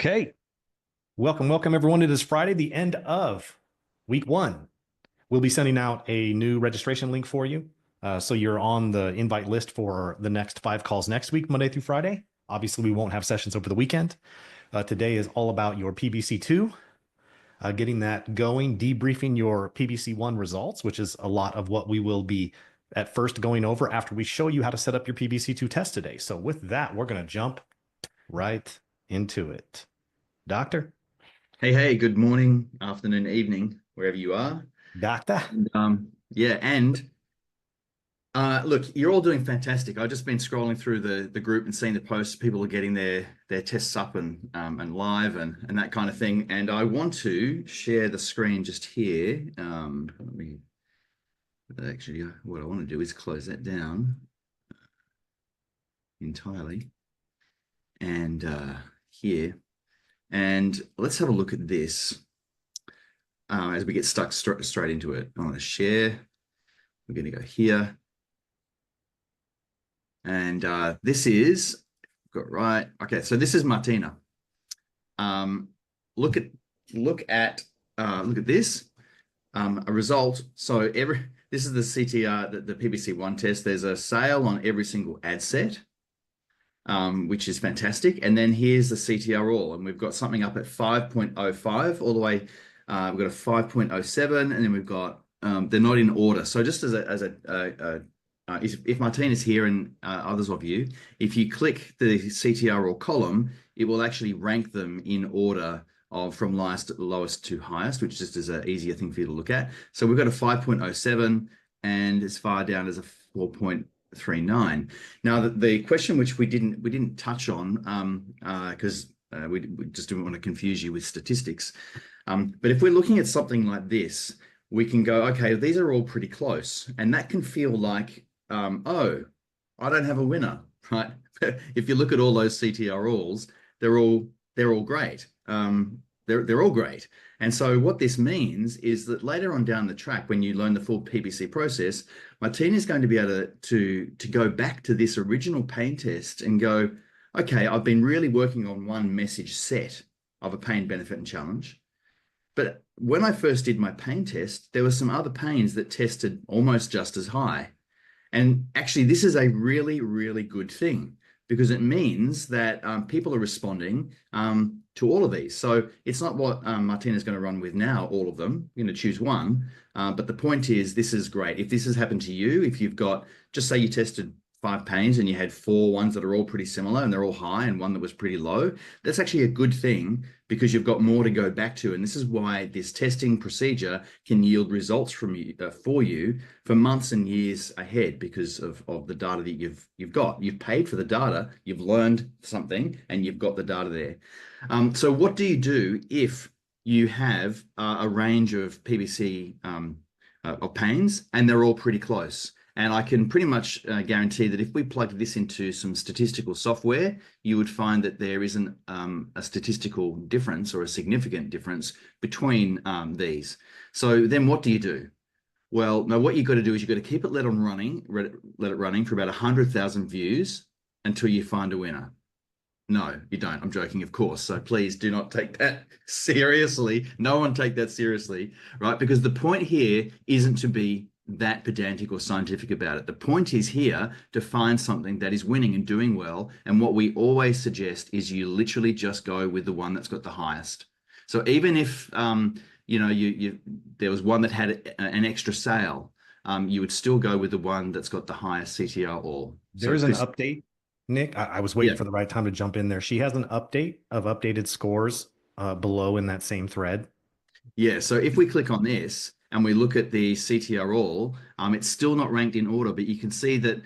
Okay. Welcome everyone. It is Friday, the end of week one. We'll be sending out a new registration link for you. So you're on the invite list for the next 5 calls next week, Monday through Friday. Obviously, we won't have sessions over the weekend. Today is all about your PBC2, getting that going, debriefing your PBC1 results, which is a lot of what we will be at first going over after we show you how to set up your PBC2 test today. So with that, we're going to jump right into it. Doctor? Hey, good morning, afternoon, evening, wherever you are. Doctor? Look, you're all doing fantastic. I've just been scrolling through the group and seeing the posts. People are getting their tests up and live and that kind of thing. And I want to share the screen just here. What I want to do is close that down entirely. And here. And let's have a look at this as we get stuck straight into it. I want to share. We're going to go here. And this is, got right. Okay, so this is Martina. Look at this. A result. So this is the CTR, the PBC1 test. There's a sale on every single ad set. Which is fantastic. And then here's the CTR all, and we've got something up at 5.05 all the way. We've got a 5.07, and then we've got, they're not in order. So just if Martine is here and others of you, if you click the CTR all column, it will actually rank them in order from lowest to highest, which just is an easier thing for you to look at. So we've got a 5.07 and as far down as a 4.39. Now, the question which we didn't touch on because we just didn't want to confuse you with statistics. But if we're looking at something like this, we can go, okay, these are all pretty close, and that can feel like, oh, I don't have a winner, right? If you look at all those CTR alls, they're all great. They're all great. And so what this means is that later on down the track, when you learn the full PBC process, Martina is going to be able to go back to this original pain test and go, okay, I've been really working on one message set of a pain, benefit, and challenge. But when I first did my pain test, there were some other pains that tested almost just as high. And actually, this is a really, really good thing, because it means that people are responding to all of these. So it's not what Martina's going to run with now, all of them. You're going to choose one. But the point is, this is great. If this has happened to you, if you've got, just say you tested 5 pains and you had 4 ones that are all pretty similar and they're all high and one that was pretty low, that's actually a good thing, because you've got more to go back to. And this is why this testing procedure can yield results for you for months and years ahead, because of the data that you've got. You've paid for the data, you've learned something, and you've got the data there. So what do you do if you have a range of PBC of pains and they're all pretty close? And I can pretty much guarantee that if we plugged this into some statistical software, you would find that there isn't a statistical difference or a significant difference between these. So then what do you do? Well, now what you've got to do is you've got to keep it let it running for about 100,000 views until you find a winner. No, you don't. I'm joking, of course. So please do not take that seriously. No one take that seriously, right? Because the point here isn't to be that pedantic or scientific about it. The point is here to find something that is winning and doing well. And what we always suggest is you literally just go with the one that's got the highest. So even if there was one that had an extra sale, you would still go with the one that's got the highest CTR all. There's an update, Nick. I was waiting for the right time to jump in there. She has an update of updated scores below in that same thread. Yeah, so if we click on this and we look at the CTR all, it's still not ranked in order, but you can see that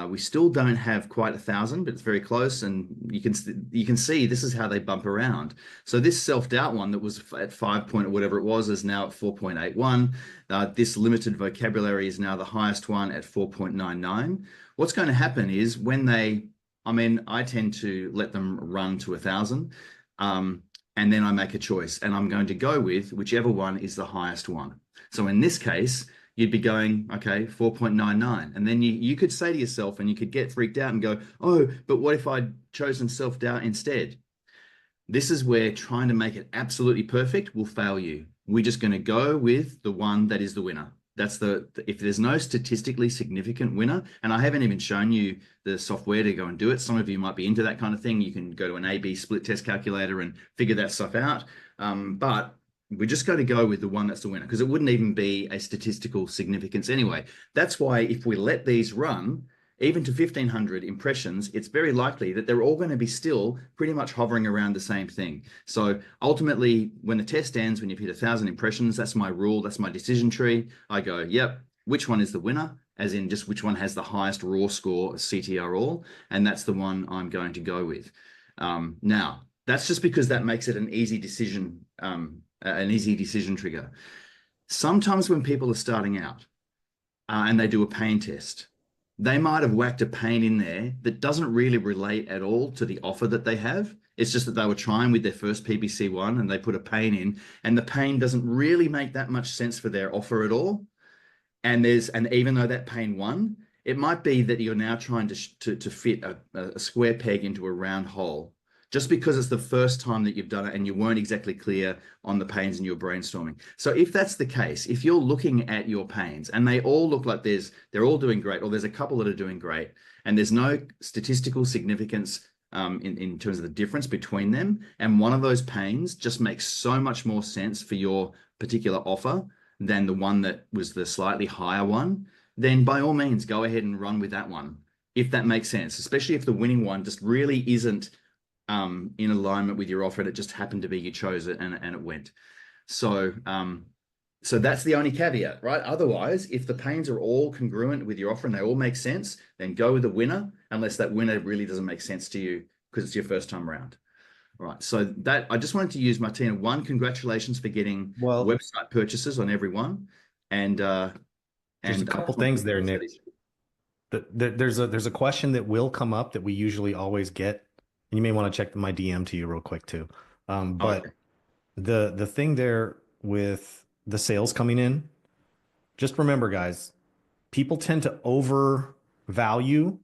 we still don't have quite 1,000, but it's very close. And you can see this is how they bump around. So this self-doubt one that was at 5 point or whatever it was is now at 4.81. This limited vocabulary is now the highest one at 4.99. What's going to happen is I tend to let them run to 1,000. And then I make a choice, and I'm going to go with whichever one is the highest one. So in this case, you'd be going, okay, 4.99. And then you could say to yourself, and you could get freaked out and go, oh, but what if I'd chosen self-doubt instead? This is where trying to make it absolutely perfect will fail you. We're just going to go with the one that is the winner. That's if there's no statistically significant winner, and I haven't even shown you the software to go and do it. Some of you might be into that kind of thing. You can go to an A/B split test calculator and figure that stuff out. But we're just going to go with the one that's the winner, because it wouldn't even be a statistical significance anyway. That's why if we let these run, even to 1,500 impressions, it's very likely that they're all going to be still pretty much hovering around the same thing. So ultimately, when the test ends, when you've hit 1,000 impressions, that's my rule, that's my decision tree. I go, yep, which one is the winner? As in just which one has the highest raw score CTR all, and that's the one I'm going to go with. Now, that's just because that makes it an easy decision trigger. Sometimes when people are starting out and they do a pain test, they might have whacked a pain in there that doesn't really relate at all to the offer that they have. It's just that they were trying with their first PPC one and they put a pain in, and the pain doesn't really make that much sense for their offer at all. And even though that pain won, it might be that you're now trying to fit a square peg into a round hole, just because it's the first time that you've done it and you weren't exactly clear on the pains in your brainstorming. So if that's the case, if you're looking at your pains and they all look like they're all doing great, or there's a couple that are doing great, and there's no statistical significance in terms of the difference between them, and one of those pains just makes so much more sense for your particular offer than the one that was the slightly higher one, then by all means, go ahead and run with that one, if that makes sense, especially if the winning one just really isn't in alignment with your offer, and it just happened to be you chose it and it went. So so that's the only caveat, right? Otherwise, if the pains are all congruent with your offer and they all make sense, then go with the winner, unless that winner really doesn't make sense to you because it's your first time around. All right, so that I just wanted to use, Martina, one, congratulations for getting website purchases on everyone, and there's a couple things there, Nick. There's a question that will come up that we usually always get. You may want to check my DM to you real quick too. But okay, the thing there with the sales coming in, just remember, guys, people tend to overvalue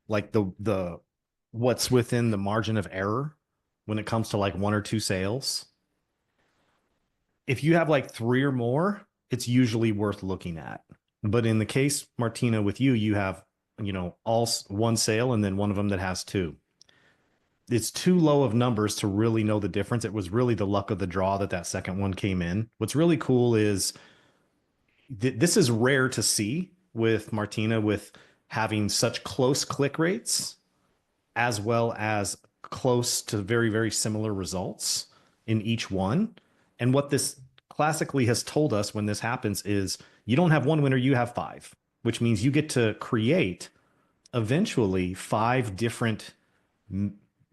like the what's within the margin of error when it comes to like one or two sales. If you have like three or more, it's usually worth looking at. But in the case, Martina, with you have, all one sale and then one of them that has two. It's too low of numbers to really know the difference. It was really the luck of the draw that second one came in. What's really cool is this is rare to see with Martina, with having such close click rates, as well as close to very, very similar results in each one. And what this classically has told us when this happens is you don't have one winner, you have five, which means you get to create eventually 5 different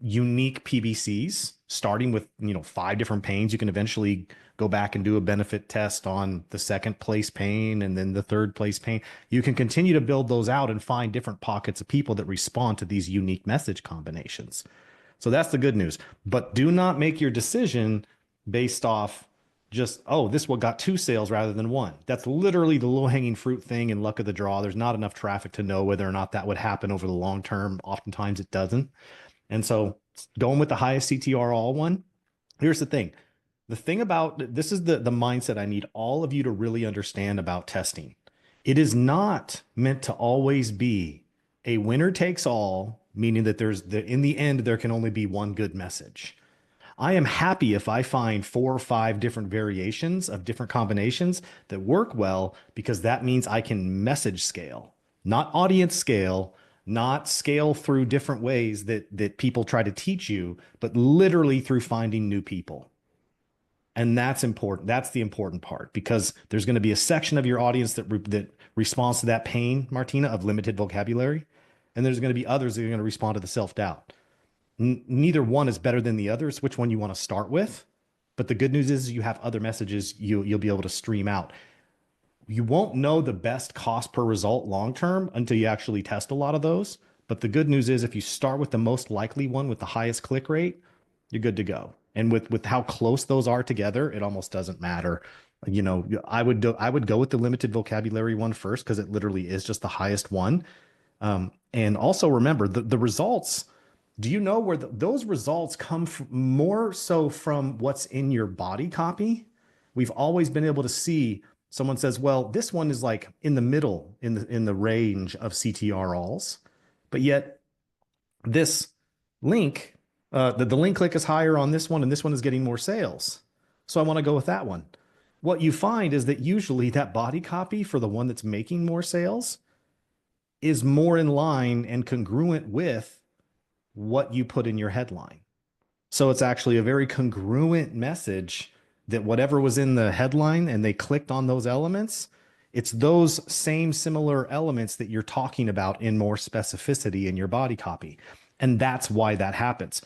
unique PBCs, starting with 5 different pains. You can eventually go back and do a benefit test on the second place pain and then the third place pain. You can continue to build those out and find different pockets of people that respond to these unique message combinations. So that's the good news. But do not make your decision based off just, oh, this one got 2 sales rather than 1. That's literally the low-hanging fruit thing and luck of the draw. There's not enough traffic to know whether or not that would happen over the long term. Oftentimes it doesn't. And so going with the highest CTR all one, here's the thing. The thing about this is the mindset I need all of you to really understand about testing. It is not meant to always be a winner takes all, meaning that in the end, there can only be one good message. I am happy if I find 4 or 5 different variations of different combinations that work well, because that means I can message scale, not audience scale, not scale through different ways that people try to teach you, but literally through finding new people. And that's important. That's the important part, because there's going to be a section of your audience that responds to that pain, Martina, of limited vocabulary. And there's going to be others that are going to respond to the self-doubt. Neither one is better than the other. It's which one you want to start with. But the good news is you have other messages you'll be able to stream out. You won't know the best cost per result long-term until you actually test a lot of those. But the good news is if you start with the most likely one with the highest click rate, you're good to go. And with how close those are together, it almost doesn't matter. I would go with the limited vocabulary one first, because it literally is just the highest one. And also remember the results Do you know where those results come from? More so from what's in your body copy. We've always been able to see someone says, well, this one is like in the middle in the range of CTR alls, but yet this link, the link click is higher on this one, and this one is getting more sales. So I want to go with that one. What you find is that usually that body copy for the one that's making more sales is more in line and congruent with what you put in your headline. So it's actually a very congruent message that whatever was in the headline and they clicked on those elements, it's those same similar elements that you're talking about in more specificity in your body copy. And that's why that happens.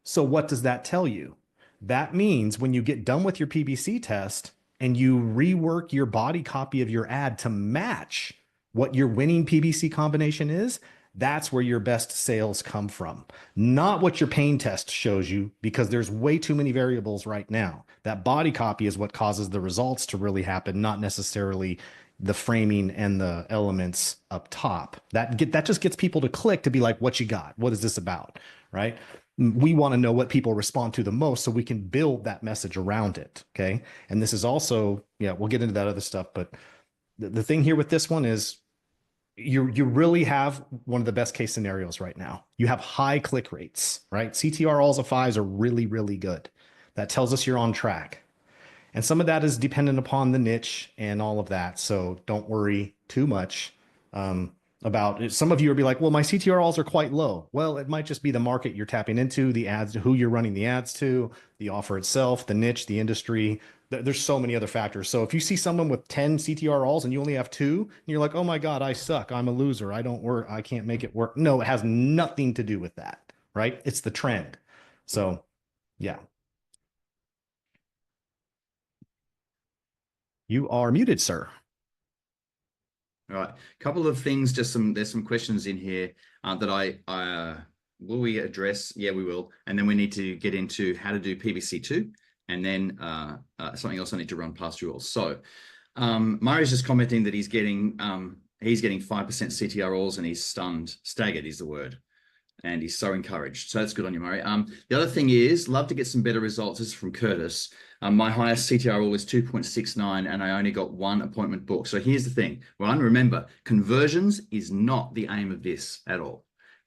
So what does that tell you? That means when you get done with your PPC test and you rework your body copy of your ad to match what your winning PPC combination is, that's where your best sales come from, not what your pain test shows you, because there's way too many variables right now. That body copy is what causes the results to really happen, not necessarily the framing and the elements up top. That just gets people to click to be like, what you got? What is this about? Right? We want to know what people respond to the most so we can build that message around it. Okay. And this is also, yeah, we'll get into that other stuff. But the thing here with this one is you really have one of the best case scenarios right now. You have high click rates, right? CTR alls of 5s are really, really good. That tells us you're on track. And some of that is dependent upon the niche and all of that. So don't worry too much about it. Some of you will be like, well, my CTR alls are quite low. Well, it might just be the market you're tapping into, the ads, who you're running the ads to, the offer itself, the niche, the industry. There's so many other factors. So if you see someone with 10 CTR alls and you only have 2, and you're like, oh my God, I suck. I'm a loser. I don't work. I can't make it work. No, it has nothing to do with that, right? It's the trend. So yeah. You are muted, sir. All right, a couple of things. There's some questions in here that I will we address? Yeah, we will. And then we need to get into how to do PPC2, and then something else I need to run past you all. So Murray's just commenting that he's getting 5% CTR alls and he's stunned, staggered is the word. And he's so encouraged. So that's good on you, Murray. The other thing is, love to get some better results. This is from Curtis. My highest CTR all is 2.69, and I only got 1 appointment booked. So here's the thing. Well, remember, conversions is not the aim of this at all.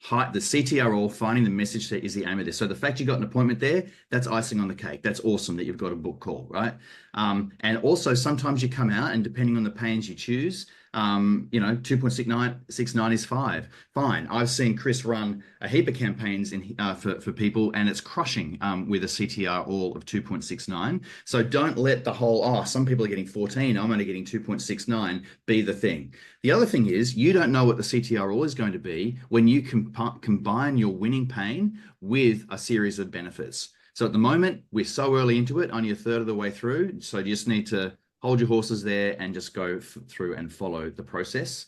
The CTR all, finding the message is the aim of this. So the fact you got an appointment there, that's icing on the cake. That's awesome that you've got a book call, right? And also sometimes you come out and depending on the pains you choose, 2.69 is 5. Fine. I've seen Chris run a heap of campaigns for people, and it's crushing with a CTR all of 2.69. So don't let the whole, some people are getting 14, I'm only getting 2.69 be the thing. The other thing is you don't know what the CTR all is going to be when you combine your winning pain with a series of benefits. So at the moment, we're so early into it, only a third of the way through. So you just need to hold your horses there and just go through and follow the process.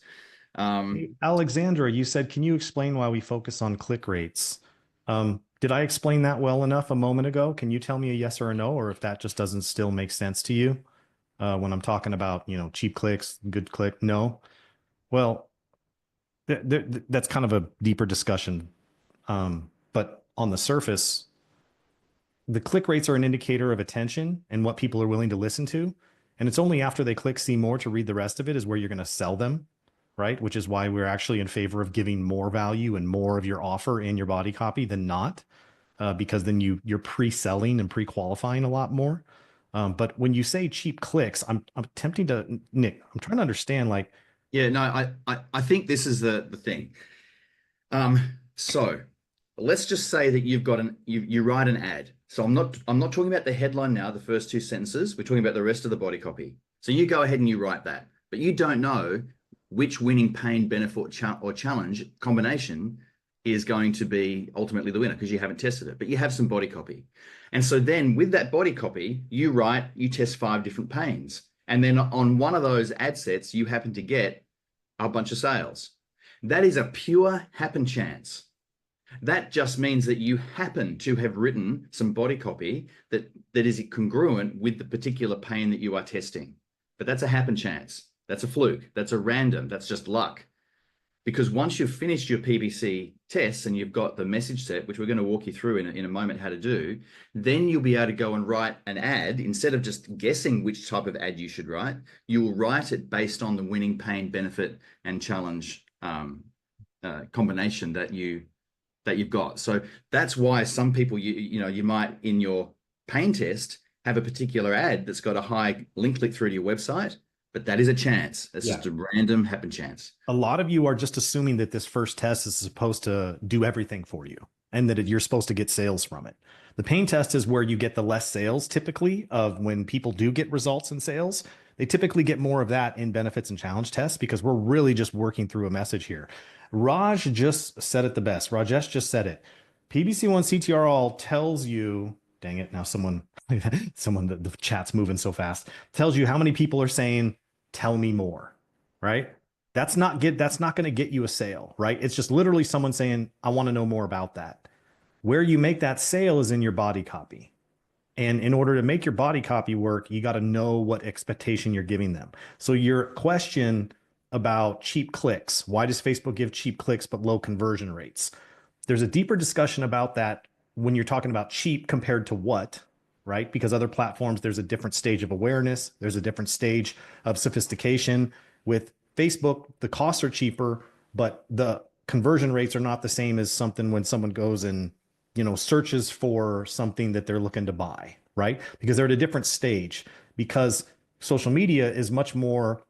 Alexandra, you said, can you explain why we focus on click rates? Did I explain that well enough a moment ago? Can you tell me a yes or a no, or if that just doesn't still make sense to you when I'm talking about, cheap clicks, good click? No. Well, that's kind of a deeper discussion. But on the surface, the click rates are an indicator of attention and what people are willing to listen to. And it's only after they click see more to read the rest of it is where you're going to sell them, right? Which is why we're actually in favor of giving more value and more of your offer in your body copy than not, because then you're pre-selling and pre-qualifying a lot more. But when you say cheap clicks, I'm attempting to, Nick, I'm trying to understand like. Yeah, no, I think this is the thing. So let's just say that you've got you write an ad. So I'm not talking about the headline now, the first 2 sentences. We're talking about the rest of the body copy. So you go ahead and you write that, but you don't know which winning pain, benefit, or challenge combination is going to be ultimately the winner because you haven't tested it, but you have some body copy. And so then with that body copy, you test 5 different pains. And then on one of those ad sets, you happen to get a bunch of sales. That is a pure happen chance. That just means that you happen to have written some body copy that is congruent with the particular pain that you are testing. But that's a happen chance. That's a fluke. That's a random. That's just luck. because once you've finished your PPC tests and you've got the message set, which we're going to walk you through in a moment how to do, then you'll be able to go and write an ad. Instead of just guessing which type of ad you should write, you will write it based on the winning, pain, benefit, and challenge combination that you've got. So that's why some people, you might in your pain test have a particular ad that's got a high link click through to your website, but that is a chance. It's just a random happen chance. A lot of you are just assuming that this first test is supposed to do everything for you and that you're supposed to get sales from it. The pain test is where you get the less sales typically of when people do get results in sales. They typically get more of that in benefits and challenge tests because we're really just working through a message here. Raj just said it the best. Rajesh just said it. PBC1 CTRL tells you, dang it, now someone, the chat's moving so fast, tells you how many people are saying, tell me more, right? That's not going to get you a sale, right? It's just literally someone saying, I want to know more about that. Where you make that sale is in your body copy. And in order to make your body copy work, you got to know what expectation you're giving them. So your question about cheap clicks, why does Facebook give cheap clicks but low conversion rates? There's a deeper discussion about that when you're talking about cheap compared to what, right? Because other platforms, there's a different stage of awareness. There's a different stage of sophistication. With Facebook, the costs are cheaper, but the conversion rates are not the same as something when someone goes and, searches for something that they're looking to buy, right? Because they're at a different stage, because social media is much more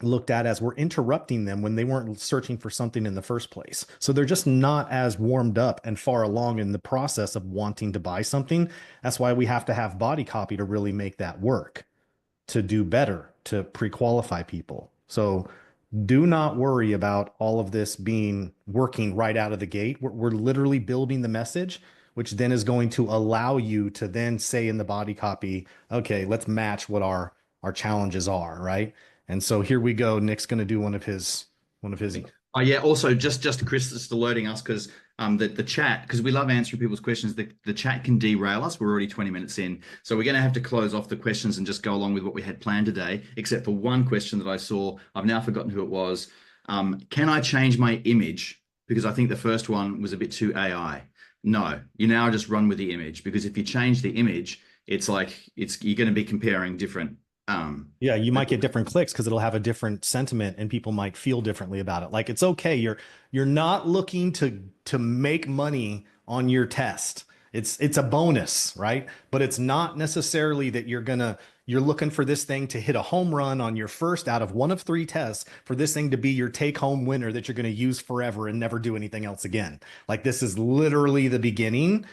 looked at as we're interrupting them when they weren't searching for something in the first place. So they're just not as warmed up and far along in the process of wanting to buy something. That's why we have to have body copy to really make that work, to do better, to pre-qualify people. So do not worry about all of this working right out of the gate. We're literally building the message, which then is going to allow you to then say in the body copy, okay, let's match what our challenges are, right? And so here we go. Nick's going to do one of his. Oh yeah. Also, just Chris is alerting us because the chat, because we love answering people's questions. The chat can derail us. We're already 20 minutes in, so we're going to have to close off the questions and just go along with what we had planned today. Except for one question that I saw. I've now forgotten who it was. Can I change my image? Because I think the first one was a bit too AI. No, you now just run with the image, because if you change the image, it's like you're going to be comparing different. Yeah, you might get different clicks because it'll have a different sentiment and people might feel differently about it. Like, it's okay. You're not looking to make money on your test. It's a bonus, right? But it's not necessarily that you're looking for this thing to hit a home run on your first out of one of 3 tests, for this thing to be your take home winner that you're going to use forever and never do anything else again. Like, this is literally the beginning.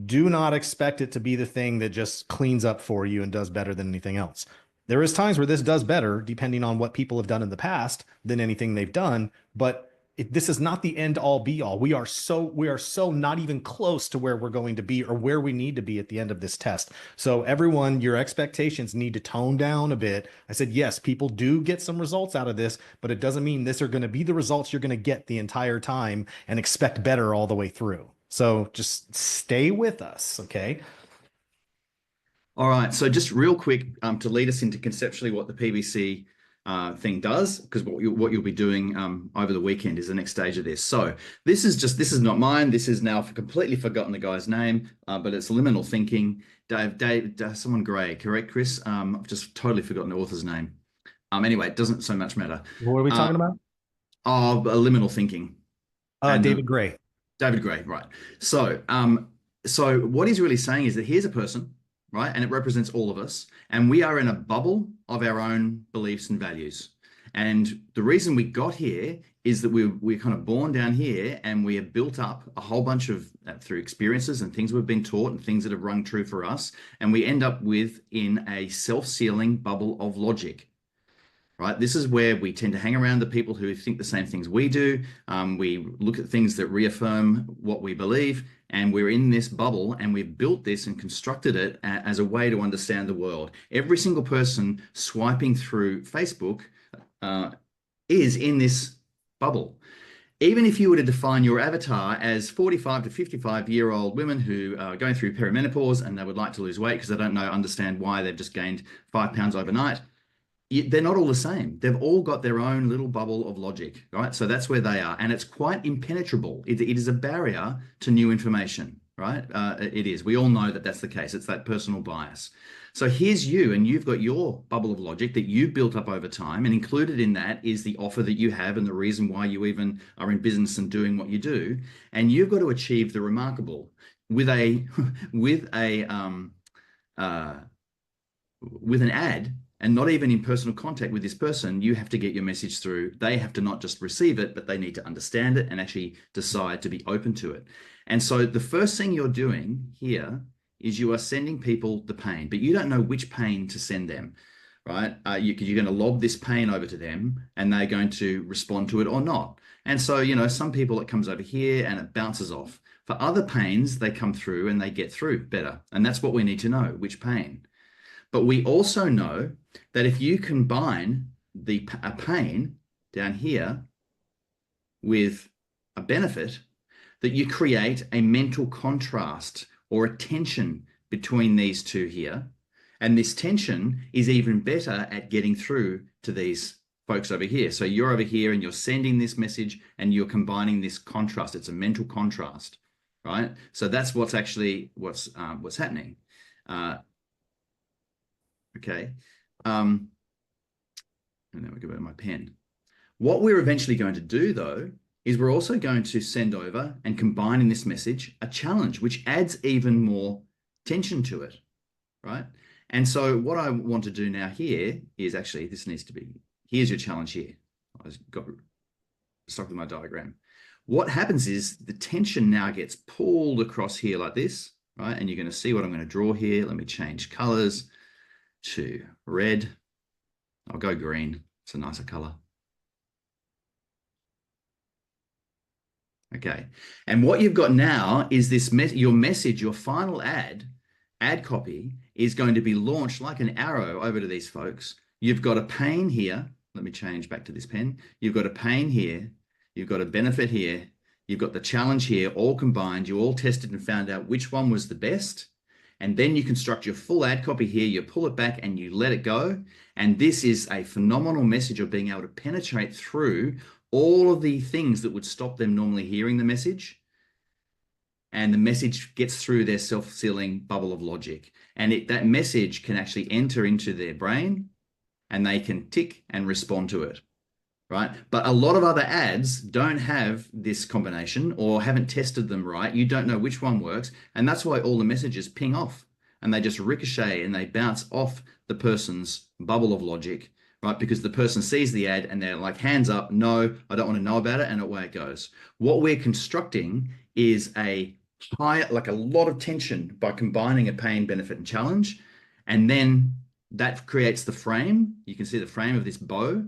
Do not expect it to be the thing that just cleans up for you and does better than anything else. There is times where this does better, depending on what people have done in the past, than anything they've done. But this is not the end all be all. We are so not even close to where we're going to be or where we need to be at the end of this test. So everyone, your expectations need to tone down a bit. I said, yes, people do get some results out of this, but it doesn't mean this are going to be the results you're going to get the entire time and expect better all the way through. So just stay with us, okay? All right. So just real quick, to lead us into conceptually what the PBC thing does, because what you'll be doing over the weekend is the next stage of this. So this is not mine. This is now completely forgotten the guy's name, but it's liminal thinking. Dave, someone Gray, correct, Chris? I've just totally forgotten the author's name. Anyway, it doesn't so much matter. What are we talking about? Liminal thinking. David Gray. David Gray, right. So what he's really saying is that here's a person, right? And it represents all of us. And we are in a bubble of our own beliefs and values. And the reason we got here is that we're kind of born down here, and we have built up a whole bunch of through experiences and things we've been taught and things that have rung true for us. And we end up in a self-sealing bubble of logic. Right. This is where we tend to hang around the people who think the same things we do. We look at things that reaffirm what we believe, and we're in this bubble, and we've built this and constructed it as a way to understand the world. Every single person swiping through Facebook is in this bubble. Even if you were to define your avatar as 45 to 55-year-old women who are going through perimenopause and they would like to lose weight because they don't understand why they've just gained 5 pounds overnight, they're not all the same. They've all got their own little bubble of logic, right? So that's where they are. And it's quite impenetrable. It is a barrier to new information, right? It is. We all know that that's the case. It's that personal bias. So here's you, and you've got your bubble of logic that you've built up over time. And included in that is the offer that you have and the reason why you even are in business and doing what you do. And you've got to achieve the remarkable with a with a with an ad, and not even in personal contact with this person. You have to get your message through. They have to not just receive it, but they need to understand it and actually decide to be open to it. And so the first thing you're doing here is you are sending people the pain, but you don't know which pain to send them, right? You're going to lob this pain over to them and they're going to respond to it or not. And so, you know, some people it comes over here and it bounces off. For other pains, they come through and they get through better. And that's what we need to know, which pain. But we also know that if you combine a pain down here with a benefit, that you create a mental contrast or a tension between these two here. And this tension is even better at getting through to these folks over here. So you're over here and you're sending this message and you're combining this contrast. It's a mental contrast, right? So that's what's actually what's happening. Okay. And then we go back to my pen. What we're eventually going to do, though, is we're also going to send over and combine in this message a challenge, which adds even more tension to it, right? And so what I want to do now here is actually, this needs to be, here's your challenge here. I got stuck with my diagram. What happens is the tension now gets pulled across here like this, right? And you're going to see what I'm going to draw here. Let me change colors to red. I'll go green. It's a nicer color. Okay. And what you've got now is this your message, your final ad copy is going to be launched like an arrow over to these folks. You've got a pain here. Let me change back to this pen. You've got a pain here. You've got a benefit here. You've got the challenge here, all combined. You all tested and found out which one was the best. And then you construct your full ad copy here. You pull it back and you let it go. And this is a phenomenal message of being able to penetrate through all of the things that would stop them normally hearing the message. And the message gets through their self-sealing bubble of logic. And that message can actually enter into their brain and they can tick and respond to it, right? But a lot of other ads don't have this combination or haven't tested them right. You don't know which one works. And that's why all the messages ping off and they just ricochet and they bounce off the person's bubble of logic, right? Because the person sees the ad and they're like, hands up, no, I don't want to know about it, and away it goes. What we're constructing is a lot of tension by combining a pain, benefit, and challenge. And then that creates the frame. You can see the frame of this bow,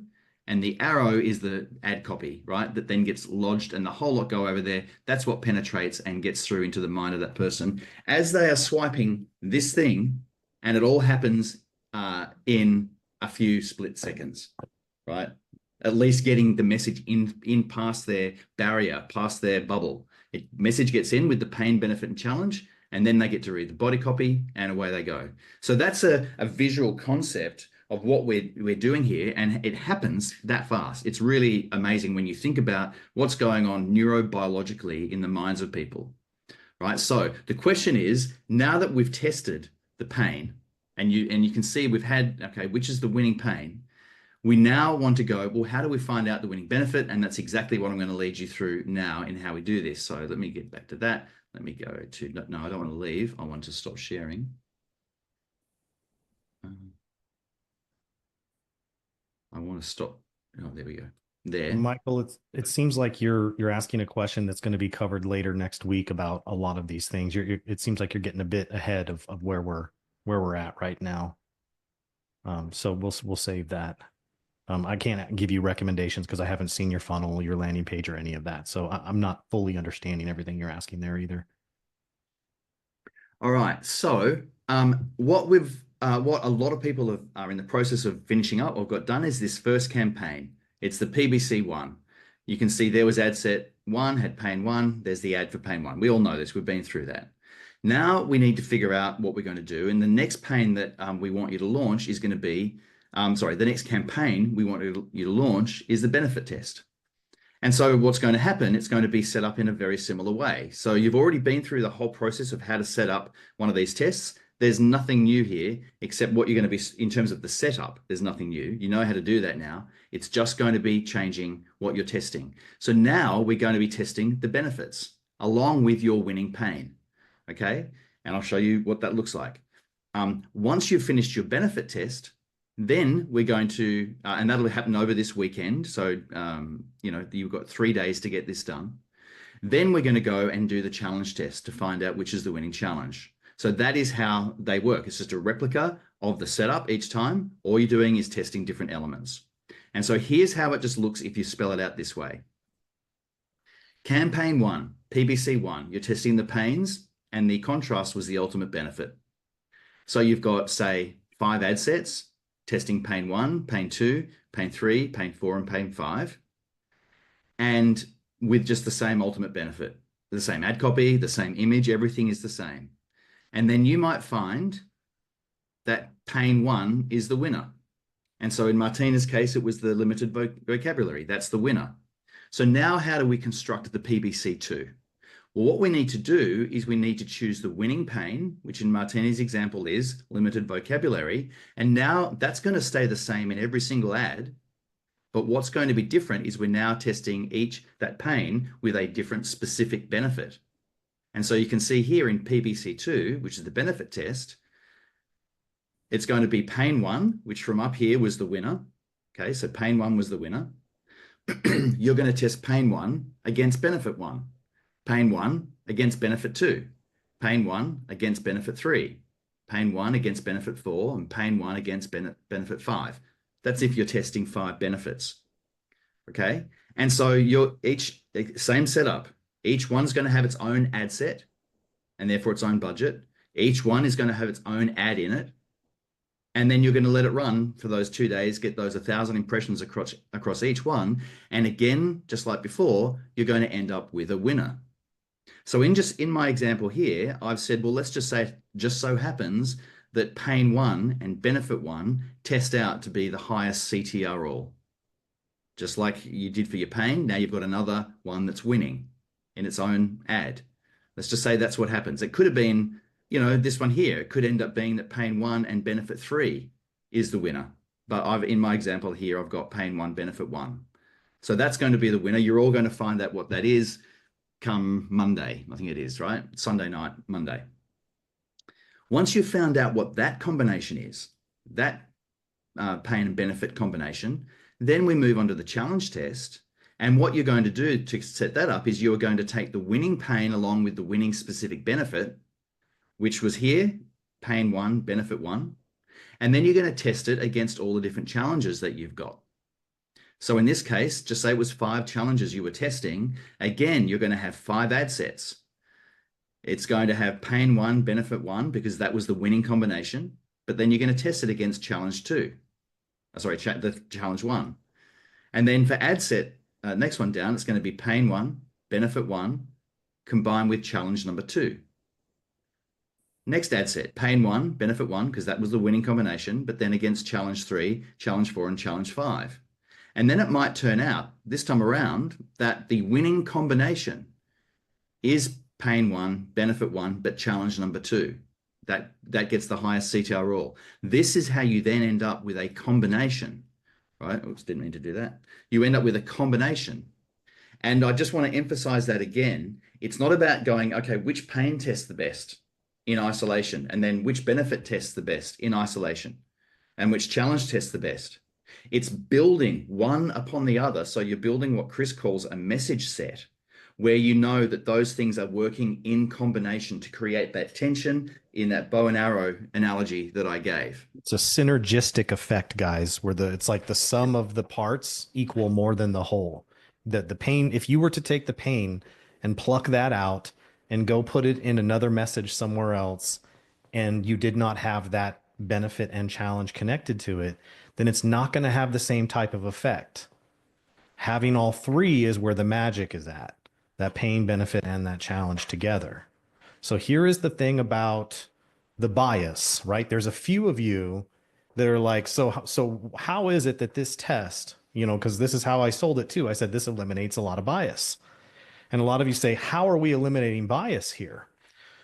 and the arrow is the ad copy, right? That then gets lodged and the whole lot go over there. That's what penetrates and gets through into the mind of that person as they are swiping this thing, and it all happens in a few split seconds, right? At least getting the message in past their barrier, past their bubble. Message gets in with the pain, benefit, and challenge, and then they get to read the body copy, and away they go. So that's a visual concept of what we're doing here, and it happens that fast. It's really amazing when you think about what's going on neurobiologically in the minds of people, right? So the question is, now that we've tested the pain, and you can see we've had, okay, which is the winning pain, we now want to go, well, how do we find out the winning benefit? And that's exactly what I'm going to lead you through now in how we do this. So let me get back to that. Let me go to, no, I don't want to leave. I want to stop sharing. I want to stop. Oh, there we go. There. Michael, it seems like you're asking a question that's going to be covered later next week about a lot of these things. It seems like you're getting a bit ahead of where we're at right now. So we'll save that. I can't give you recommendations because I haven't seen your funnel, your landing page, or any of that. So I'm not fully understanding everything you're asking there either. All right. So what a lot of people are in the process of finishing up or got done is this first campaign. It's the PBC one. You can see there was ad set 1, had pain 1. There's the ad for pain 1. We all know this. We've been through that. Now we need to figure out what we're going to do. And the next pain that we want you to launch is going to be the next campaign we want you to launch is the benefit test. And so what's going to happen, it's going to be set up in a very similar way. So you've already been through the whole process of how to set up one of these tests. There's nothing new here except what you're going to be, in terms of the setup, there's nothing new. You know how to do that now. It's just going to be changing what you're testing. So now we're going to be testing the benefits along with your winning pain. Okay. And I'll show you what that looks like. Once you've finished your benefit test, then we're going to, and that'll happen over this weekend. So, you've got 3 days to get this done. Then we're going to go and do the challenge test to find out which is the winning challenge. So that is how they work. It's just a replica of the setup each time. All you're doing is testing different elements. And so here's how it just looks if you spell it out this way. Campaign 1, PBC 1, you're testing the pains, and the contrast was the ultimate benefit. So you've got, say, 5 ad sets, testing pain 1, pain 2, pain 3, pain 4, and pain 5. And with just the same ultimate benefit, the same ad copy, the same image, everything is the same. And then you might find that pain 1 is the winner. And so in Martina's case, it was the limited vocabulary. That's the winner. So now how do we construct the PBC2? Well, what we need to do is we need to choose the winning pain, which in Martina's example is limited vocabulary. And now that's going to stay the same in every single ad. But what's going to be different is we're now testing that pain with a different specific benefit. And so you can see here in PBC2, which is the benefit test, it's going to be pain 1, which from up here was the winner. Okay, so pain 1 was the winner. You're going to test pain 1 against benefit 1, pain 1 against benefit 2, pain 1 against benefit 3, pain 1 against benefit 4, and pain 1 against benefit 5. That's if you're testing 5 benefits. Okay, and so same setup. Each one's going to have its own ad set and therefore its own budget. Each one is going to have its own ad in it. And then you're going to let it run for those 2 days, get those 1,000 impressions across each one. And again, just like before, you're going to end up with a winner. So in my example here, I've said, well, let's just say it just so happens that pain 1 and benefit 1 test out to be the highest CTR all. Just like you did for your pain, now you've got another one that's winning in its own ad. Let's just say that's what happens. It could have been, this one here. It could end up being that pain 1 and benefit 3 is the winner. But in my example here, I've got pain 1, benefit 1. So that's going to be the winner. You're all going to find out what that is come Monday. I think it is, right? Sunday night, Monday. Once you've found out what that combination is, that pain and benefit combination, then we move on to the challenge test. And what you're going to do to set that up is you're going to take the winning pain along with the winning specific benefit, which was here, pain 1, benefit 1. And then you're going to test it against all the different challenges that you've got. So in this case, just say it was 5 challenges you were testing. Again, you're going to have 5 ad sets. It's going to have pain 1, benefit 1, because that was the winning combination. But then you're going to test it against challenge 2. The challenge 1. And then for ad set, next one down, it's going to be pain 1, benefit 1, combined with challenge number 2. Next ad set, pain 1, benefit 1, because that was the winning combination, but then against challenge 3, challenge 4, and challenge 5. And then it might turn out this time around that the winning combination is pain 1, benefit 1, but challenge number 2. That gets the highest CTR all. This is how you then end up with a combination, right? Oops, didn't mean to do that. You end up with a combination. And I just want to emphasize that again. It's not about going, okay, which pain tests the best in isolation, and then which benefit tests the best in isolation, and which challenge tests the best. It's building one upon the other. So you're building what Chris calls a message set, where you know that those things are working in combination to create that tension in that bow and arrow analogy that I gave. It's a synergistic effect, guys, where it's like the sum of the parts equal more than the whole. The pain, if you were to take the pain and pluck that out and go put it in another message somewhere else, and you did not have that benefit and challenge connected to it, then it's not going to have the same type of effect. Having all 3 is where the magic is at. That pain, benefit, and that challenge together. So here is the thing about the bias, right? There's a few of you They're like, so how is it that this test, because this is how I sold it too. I said this eliminates a lot of bias. And a lot of you say, how are we eliminating bias here?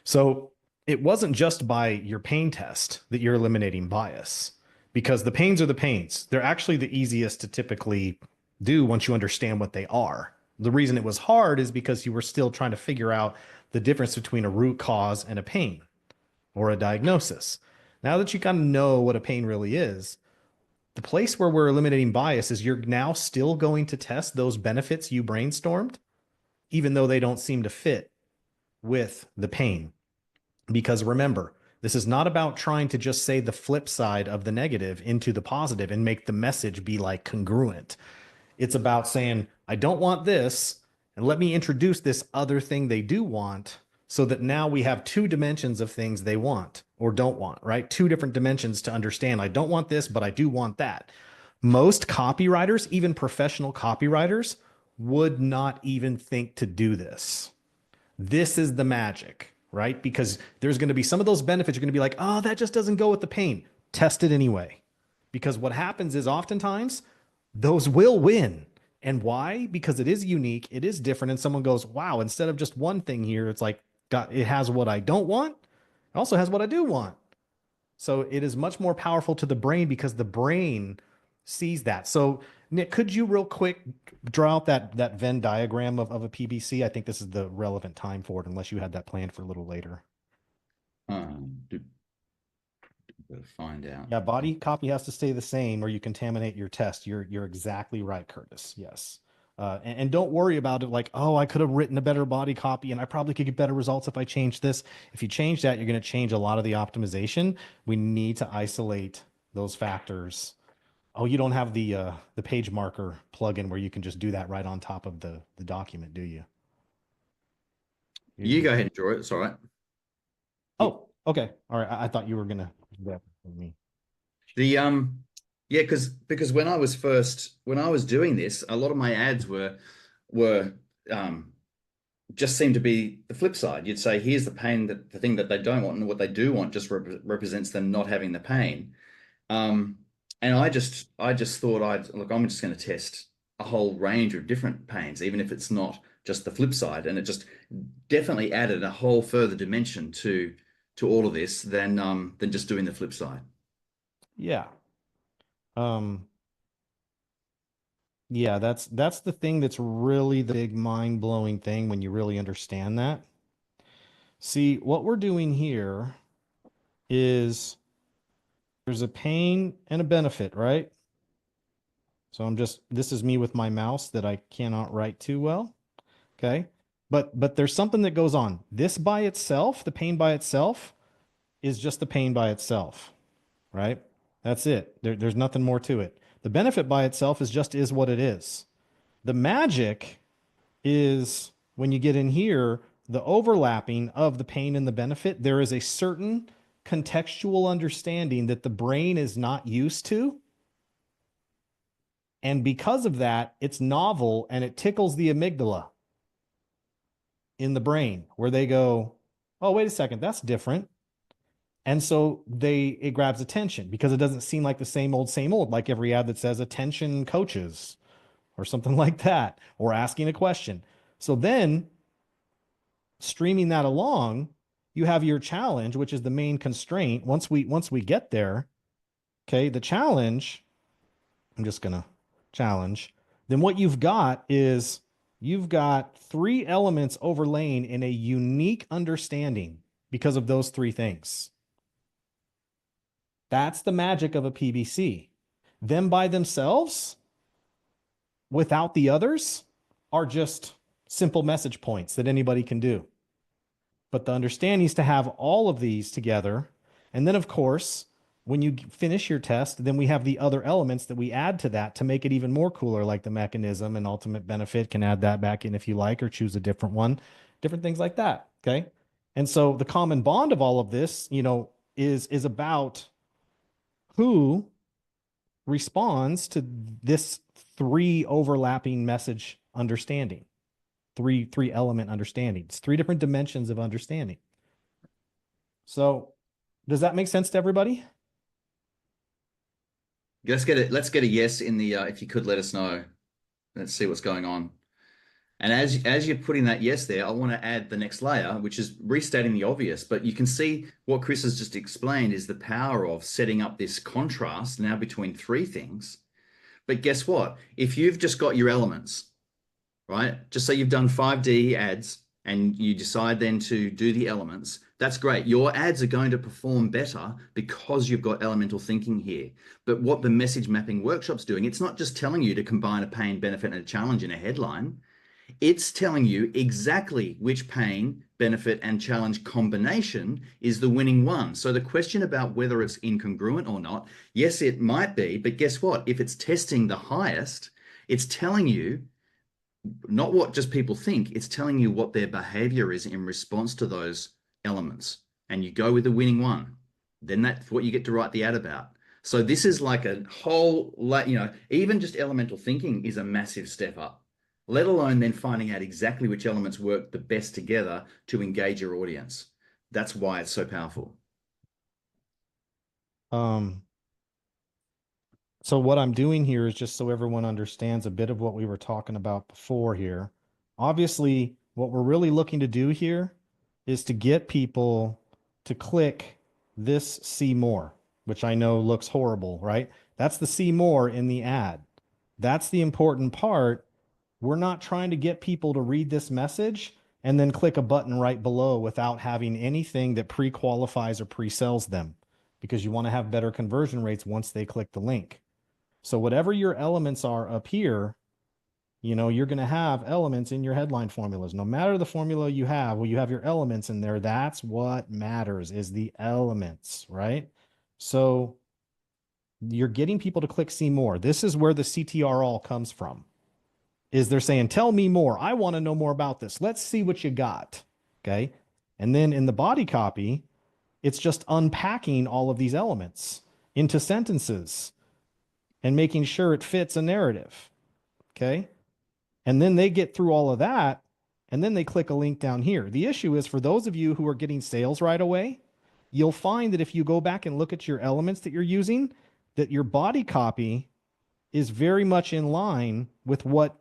So it wasn't just by your pain test that you're eliminating bias, because the pains are the pains. They're actually the easiest to typically do once you understand what they are. The reason it was hard is because you were still trying to figure out the difference between a root cause and a pain or a diagnosis. Now that you kind of know what a pain really is, the place where we're eliminating bias is you're now still going to test those benefits you brainstormed, even though they don't seem to fit with the pain. Because remember, this is not about trying to just say the flip side of the negative into the positive and make the message be like congruent. It's about saying, I don't want this, and let me introduce this other thing they do want, so that now we have two dimensions of things they want or don't want, right? Two different dimensions to understand. I don't want this, but I do want that. Most copywriters, even professional copywriters, would not even think to do this. This is the magic, right? Because there's going to be some of those benefits. You're going to be like, oh, that just doesn't go with the pain. Test it anyway. Because what happens is oftentimes those will win. And why? Because it is unique, it is different. And someone goes, wow, instead of just one thing here, it's like, it has what I don't want. It also has what I do want. So it is much more powerful to the brain because the brain sees that. So Nick, could you real quick draw out that Venn diagram of a PBC? I think this is the relevant time for it, unless you had that planned for a little later. Gotta find out. Yeah, body copy has to stay the same or you contaminate your test. You're exactly right, Curtis. Yes. And don't worry about it like, oh, I could have written a better body copy and I probably could get better results if I change this. If you change that, you're going to change a lot of the optimization. We need to isolate those factors. Oh, you don't have the page marker plugin where you can just do that right on top of the document, do you? You go ahead and draw it. It's all right. Oh, okay. All right. I thought you were gonna do that for me. The yeah, because when I was doing this, a lot of my ads were just seemed to be the flip side. You'd say, here's the pain, that the thing that they don't want, and what they do want just represents them not having the pain. And I just thought, I'm just going to test a whole range of different pains, even if it's not just the flip side. And it just definitely added a whole further dimension to all of this than just doing the flip side. Yeah. Yeah, that's the thing that's really the big mind-blowing thing when you really understand that. See, what we're doing here is there's a pain and a benefit, right? So this is me with my mouse that I cannot write too well. Okay. But there's something that goes on. This by itself, the pain by itself, is just the pain by itself, right? That's it. There's nothing more to it. The benefit by itself is what it is. The magic is when you get in here, the overlapping of the pain and the benefit, there is a certain contextual understanding that the brain is not used to. And because of that, it's novel and it tickles the amygdala in the brain where they go, oh, wait a second, that's different. And so it grabs attention because it doesn't seem like the same old, like every ad that says attention coaches or something like that, or asking a question. So then streaming that along, you have your challenge, which is the main constraint. Once we get there, okay, the challenge, I'm just going to challenge. Then what you've got is you've got three elements overlaying in a unique understanding because of those three things. That's the magic of a PBC. Them by themselves, without the others, are just simple message points that anybody can do. But the understanding is to have all of these together. And then, of course, when you finish your test, then we have the other elements that we add to that to make it even more cooler, like the mechanism and ultimate benefit. Can add that back in if you like, or choose a different one, different things like that. Okay. And so the common bond of all of this, is about who responds to this three overlapping message understanding, three element understanding. It's three different dimensions of understanding. So does that make sense to everybody? Let's get a yes in the if you could let us know. Let's see what's going on. And as you're putting that yes there, I want to add the next layer, which is restating the obvious. But you can see what Chris has just explained is the power of setting up this contrast now between three things. But guess what? If you've just got your elements, right? Just say you've done 5D ads and you decide then to do the elements, that's great. Your ads are going to perform better because you've got elemental thinking here. But what the message mapping workshop's doing, it's not just telling you to combine a pain, benefit, and a challenge in a headline. It's telling you exactly which pain, benefit, and challenge combination is the winning one. So the question about whether it's incongruent or not, yes, it might be, but guess what? If it's testing the highest, it's telling you not what just people think, it's telling you what their behavior is in response to those elements. And you go with the winning one. Then that's what you get to write the ad about. So this is like a whole, even just elemental thinking is a massive step up, let alone then finding out exactly which elements work the best together to engage your audience. That's why it's so powerful. So what I'm doing here is just so everyone understands a bit of what we were talking about before here. Obviously, what we're really looking to do here is to get people to click this see more, which I know looks horrible, right? That's the see more in the ad. That's the important part. We're not trying to get people to read this message and then click a button right below without having anything that pre-qualifies or pre-sells them, because you want to have better conversion rates once they click the link. So whatever your elements are up here, you're going to have elements in your headline formulas. No matter the formula you have, well, you have your elements in there. That's what matters, is the elements, right? So you're getting people to click see more. This is where the CTR all comes from, is they're saying, tell me more. I want to know more about this. Let's see what you got. Okay. And then in the body copy, it's just unpacking all of these elements into sentences and making sure it fits a narrative. Okay. And then they get through all of that, and then they click a link down here. The issue is, for those of you who are getting sales right away, you'll find that if you go back and look at your elements that you're using, that your body copy is very much in line with what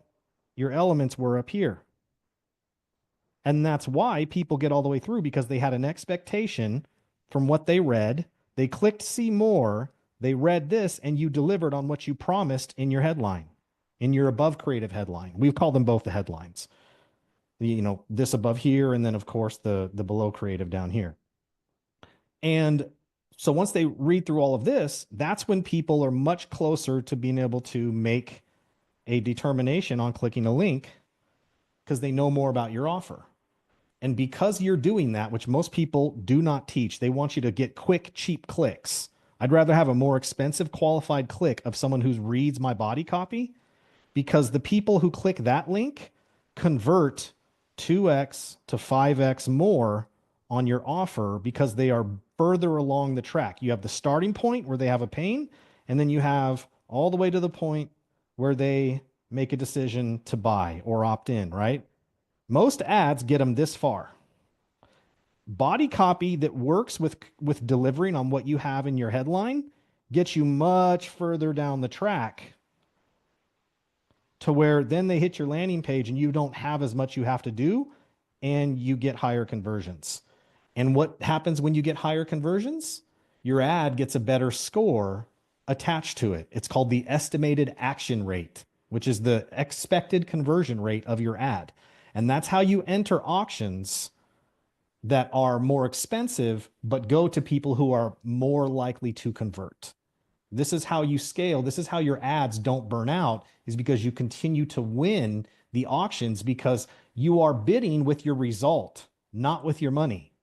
your elements were up here. And that's why people get all the way through, because they had an expectation from what they read. They clicked see more. They read this, and you delivered on what you promised in your headline, in your above creative headline. We call them both the headlines. This above here, and then of course the below creative down here. And so once they read through all of this, that's when people are much closer to being able to make a determination on clicking a link, because they know more about your offer. And because you're doing that, which most people do not teach, they want you to get quick, cheap clicks. I'd rather have a more expensive qualified click of someone who reads my body copy, because the people who click that link convert 2x to 5x more on your offer, because they are further along the track. You have the starting point where they have a pain, and then you have all the way to the point where they make a decision to buy or opt in, right? Most ads get them this far. Body copy that works with delivering on what you have in your headline gets you much further down the track, to where then they hit your landing page and you don't have as much you have to do, and you get higher conversions. And what happens when you get higher conversions? Your ad gets a better score attached to it. It's called the estimated action rate, which is the expected conversion rate of your ad. And that's how you enter auctions that are more expensive, but go to people who are more likely to convert. This is how you scale. This is how your ads don't burn out, is because you continue to win the auctions, because you are bidding with your result, not with your money.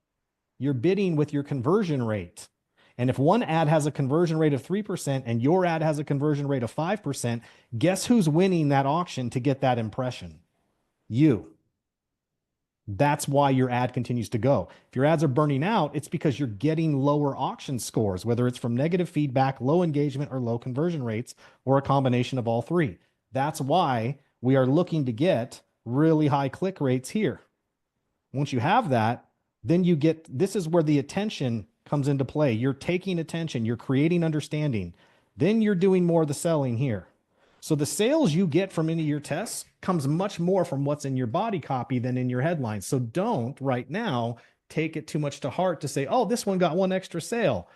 You're bidding with your conversion rate. And if one ad has a conversion rate of 3% and your ad has a conversion rate of 5%, guess who's winning that auction to get that impression? You. That's why your ad continues to go. If your ads are burning out, it's because you're getting lower auction scores, whether it's from negative feedback, low engagement, or low conversion rates, or a combination of all three. That's why we are looking to get really high click rates here. Once you have that, then you get, this is where the attention comes into play. You're taking attention, you're creating understanding. then you're doing more of the selling here. So the sales you get from any of your tests comes much more from what's in your body copy than in your headlines. So don't right now take it too much to heart to say, oh, this one got one extra sale.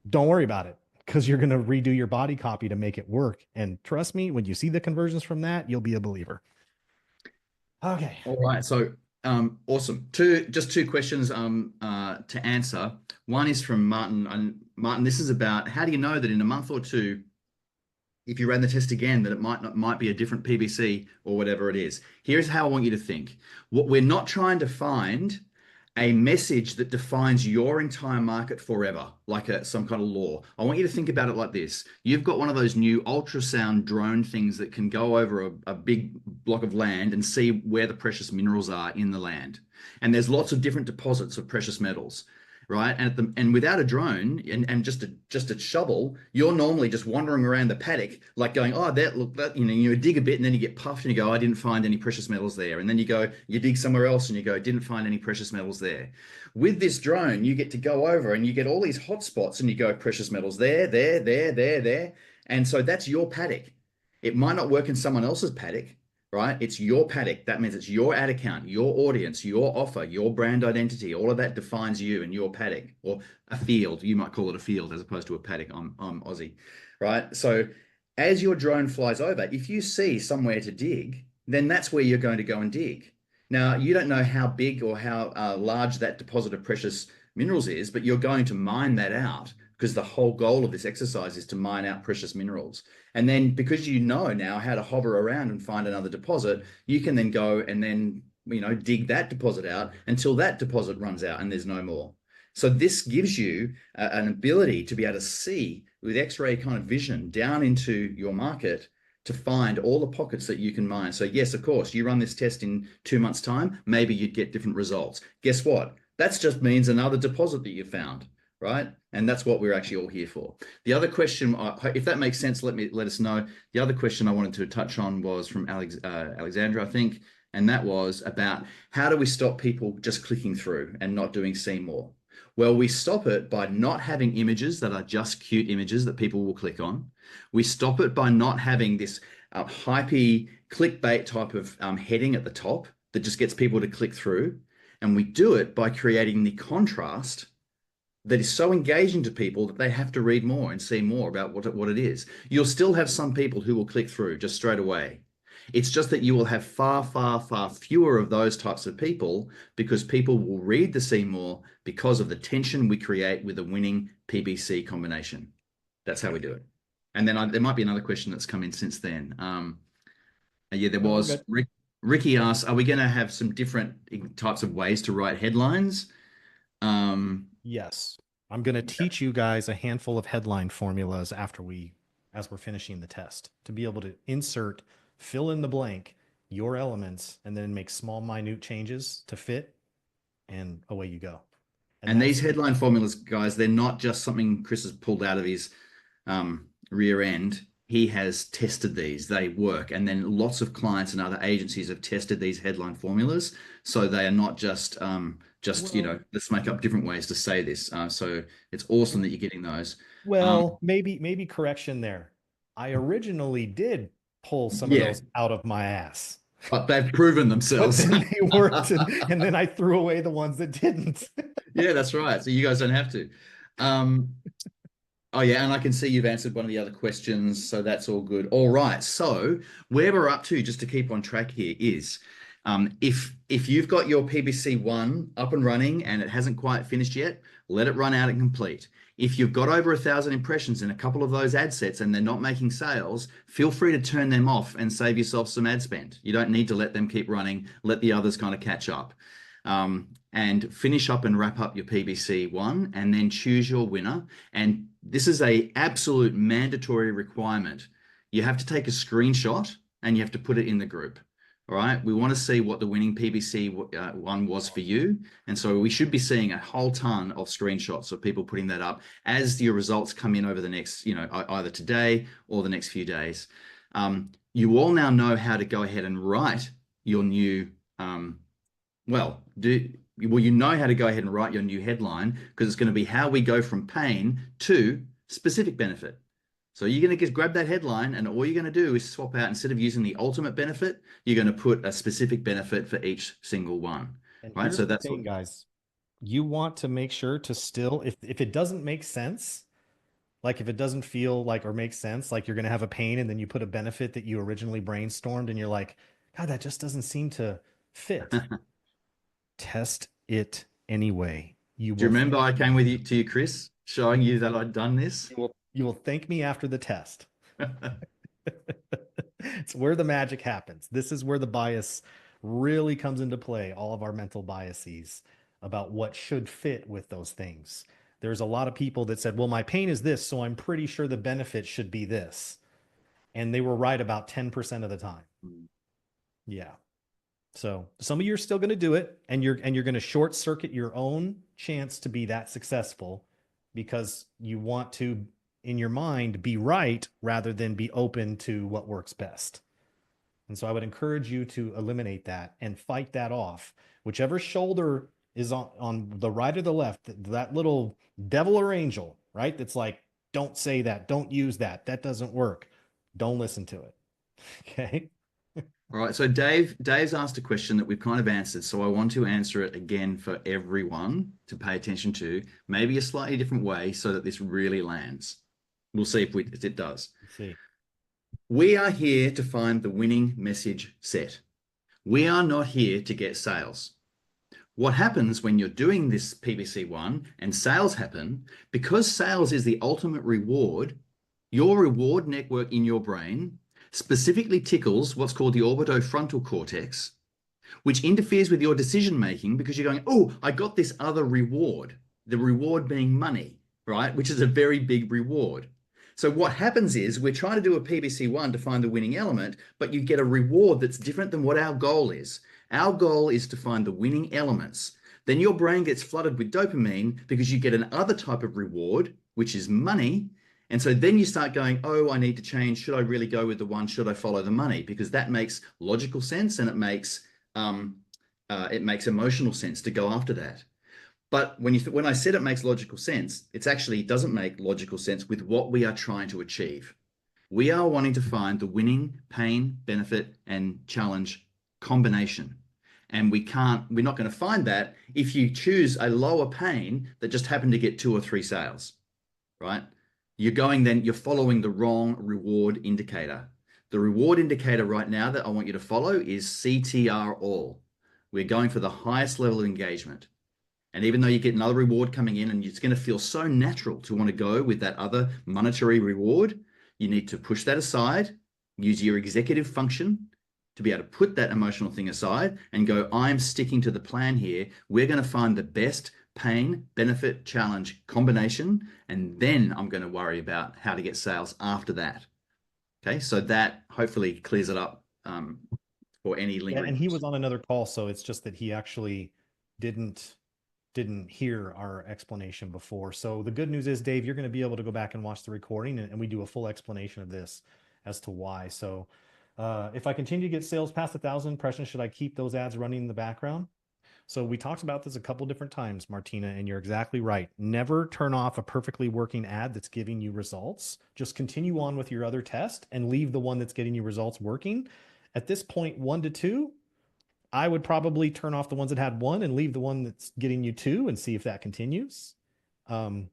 Don't worry about it because you're going to redo your body copy to make it work. And trust me, when you see the conversions from that, you'll be a believer. Okay. All right. So awesome. Just two questions to answer. One is from Martin. And Martin, this is about how do you know that in a month or two, if you ran the test again, that it might be a different PBC or whatever it is. Here's how I want you to think. What we're not trying to find a message that defines your entire market forever, like some kind of law. I want you to think about it like this. You've got one of those new ultrasound drone things that can go over a big block of land and see where the precious minerals are in the land. And there's lots of different deposits of precious metals. Right. And without a drone and just a shovel, you're normally just wandering around the paddock, like going, oh, that, you dig a bit and then you get puffed and you go, I didn't find any precious metals there. And then you dig somewhere else and you go, didn't find any precious metals there. With this drone, you get to go over and you get all these hot spots and you go, precious metals there, there, there, there, there. And so that's your paddock. It might not work in someone else's paddock. Right? It's your paddock. That means it's your ad account, your audience, your offer, your brand identity. All of that defines you and your paddock, or a field. You might call it a field as opposed to a paddock. I'm Aussie, right? So as your drone flies over, if you see somewhere to dig, then that's where you're going to go and dig. Now, you don't know how big or how large that deposit of precious minerals is, but you're going to mine that out because the whole goal of this exercise is to mine out precious minerals. And then because you know now how to hover around and find another deposit, you can then go and then, dig that deposit out until that deposit runs out and there's no more. So this gives you an ability to be able to see with X-ray kind of vision down into your market to find all the pockets that you can mine. So yes, of course, you run this test in 2 months' time, maybe you'd get different results. Guess what? That just means another deposit that you found. Right? And that's what we're actually all here for. The other question, if that makes sense, let us know. The other question I wanted to touch on was from Alexandra, I think, and that was about how do we stop people just clicking through and not doing see more? Well, we stop it by not having images that are just cute images that people will click on. We stop it by not having this hypey clickbait type of heading at the top that just gets people to click through. And we do it by creating the contrast that is so engaging to people that they have to read more and see more about what it is. You'll still have some people who will click through just straight away. It's just that you will have far, far, far fewer of those types of people because people will read the see more because of the tension we create with a winning PBC combination. That's how we do it. And then there might be another question that's come in since then. Yeah, there was. Ricky asked, are we going to have some different types of ways to write headlines? Yes. I'm going to teach you guys a handful of headline formulas as we're finishing the test to be able to fill in the blank, your elements, and then make small, minute changes to fit, and away you go. And these headline formulas, guys, they're not just something Chris has pulled out of his rear end. He has tested these, they work. And then lots of clients and other agencies have tested these headline formulas. So they are not just let's make up different ways to say this. So it's awesome that you're getting those. Well, maybe correction there. I originally did pull some of those out of my ass. But they've proven themselves. But then they worked, and then I threw away the ones that didn't. Yeah, that's right. So you guys don't have to. Oh yeah, and I can see you've answered one of the other questions, so that's all good. All right, so where we're up to, just to keep on track here, is if you've got your PBC1 up and running and it hasn't quite finished yet, let it run out and complete. If you've got over 1,000 impressions in a couple of those ad sets and they're not making sales, feel free to turn them off and save yourself some ad spend. You don't need to let them keep running. Let the others kind of catch up. And finish up and wrap up your PBC1 and then choose your winner. And this is a absolute mandatory requirement. You have to take a screenshot and you have to put it in the group. All right. We want to see what the winning PBC one was for you. And so we should be seeing a whole ton of screenshots of people putting that up as your results come in over the next, either today or the next few days. You all now know how to go ahead and write your new, you know how to go ahead and write your new headline because it's going to be how we go from pain to specific benefit. So you're going to just grab that headline, and all you're going to do is swap out, instead of using the ultimate benefit, you're going to put a specific benefit for each single one, And right? here's So the that's what. thing, guys. You want to make sure to still, if it doesn't make sense, like if it doesn't feel like or make sense, like you're going to have a pain and then you put a benefit that you originally brainstormed and you're like, God, that just doesn't seem to fit. Test it anyway. You Do you will remember thank I me. came with you to you, Chris, showing you that I'd done this? You will thank me after the test. It's where the magic happens. This is where the bias really comes into play, all of our mental biases about what should fit with those things. There's a lot of people that said, well, my pain is this, so I'm pretty sure the benefit should be this. And they were right about 10% of the time. Yeah. So some of you are still going to do it, and you're going to short circuit your own chance to be that successful because you want to, in your mind, be right rather than be open to what works best. And so I would encourage you to eliminate that and fight that off. Whichever shoulder is on the right or the left, that little devil or angel, right? That's like, don't say that, don't use that, that doesn't work. Don't listen to it. Okay. All right, so Dave's asked a question that we've kind of answered, so I want to answer it again for everyone to pay attention to, maybe a slightly different way so that this really lands. We'll see if it does. Let's see. We are here to find the winning message set. We are not here to get sales. What happens when you're doing this PBC1 and sales happen, because sales is the ultimate reward, your reward network in your brain specifically tickles what's called the orbitofrontal cortex, which interferes with your decision making because you're going, oh, I got this other reward, the reward being money, right? Which is a very big reward. So what happens is we're trying to do a PBC1 to find the winning element, but you get a reward that's different than what our goal is. Our goal is to find the winning elements. Then your brain gets flooded with dopamine because you get another type of reward, which is money. And so then you start going, oh, I need to change. Should I really go with the one? Should I follow the money? Because that makes logical sense, and it makes emotional sense to go after that. But when I said it makes logical sense, it actually doesn't make logical sense with what we are trying to achieve. We are wanting to find the winning pain, benefit, and challenge combination. And we're not going to find that if you choose a lower pain that just happened to get 2 or 3 sales, right? You're following the wrong reward indicator. The reward indicator right now that I want you to follow is CTR all. We're going for the highest level of engagement. And even though you get another reward coming in and it's going to feel so natural to want to go with that other monetary reward, you need to push that aside, use your executive function to be able to put that emotional thing aside and go, I'm sticking to the plan here. We're going to find the best pain, benefit, challenge combination, and then I'm going to worry about how to get sales after that. Okay, so that hopefully clears it up for any Yeah, lingering and he questions. was on another call, so it's just that he actually didn't hear our explanation before. So the good news is, Dave, you're going to be able to go back and watch the recording, and we do a full explanation of this as to why. So if I continue to get sales past 1,000 impressions, should I keep those ads running in the background? So we talked about this a couple different times, Martina, and you're exactly right. Never turn off a perfectly working ad that's giving you results. Just continue on with your other test and leave the one that's getting you results working. At this point, 1 to 2, I would probably turn off the ones that had 1 and leave the one that's getting you 2 and see if that continues. And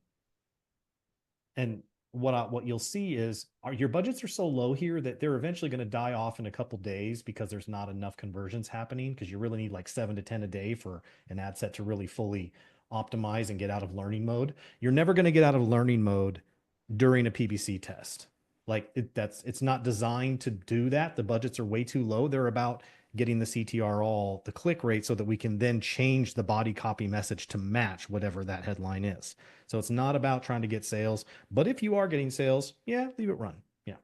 what you'll see is your budgets are so low here that they're eventually going to die off in a couple days because there's not enough conversions happening, because you really need like 7 to 10 a day for an ad set to really fully optimize and get out of learning mode. You're never going to get out of learning mode during a PPC test. Like it's not designed to do that. The budgets are way too low. They're about getting the CTR all, the click rate, so that we can then change the body copy message to match whatever that headline is. So it's not about trying to get sales, but if you are getting sales, yeah, leave it run. Yeah.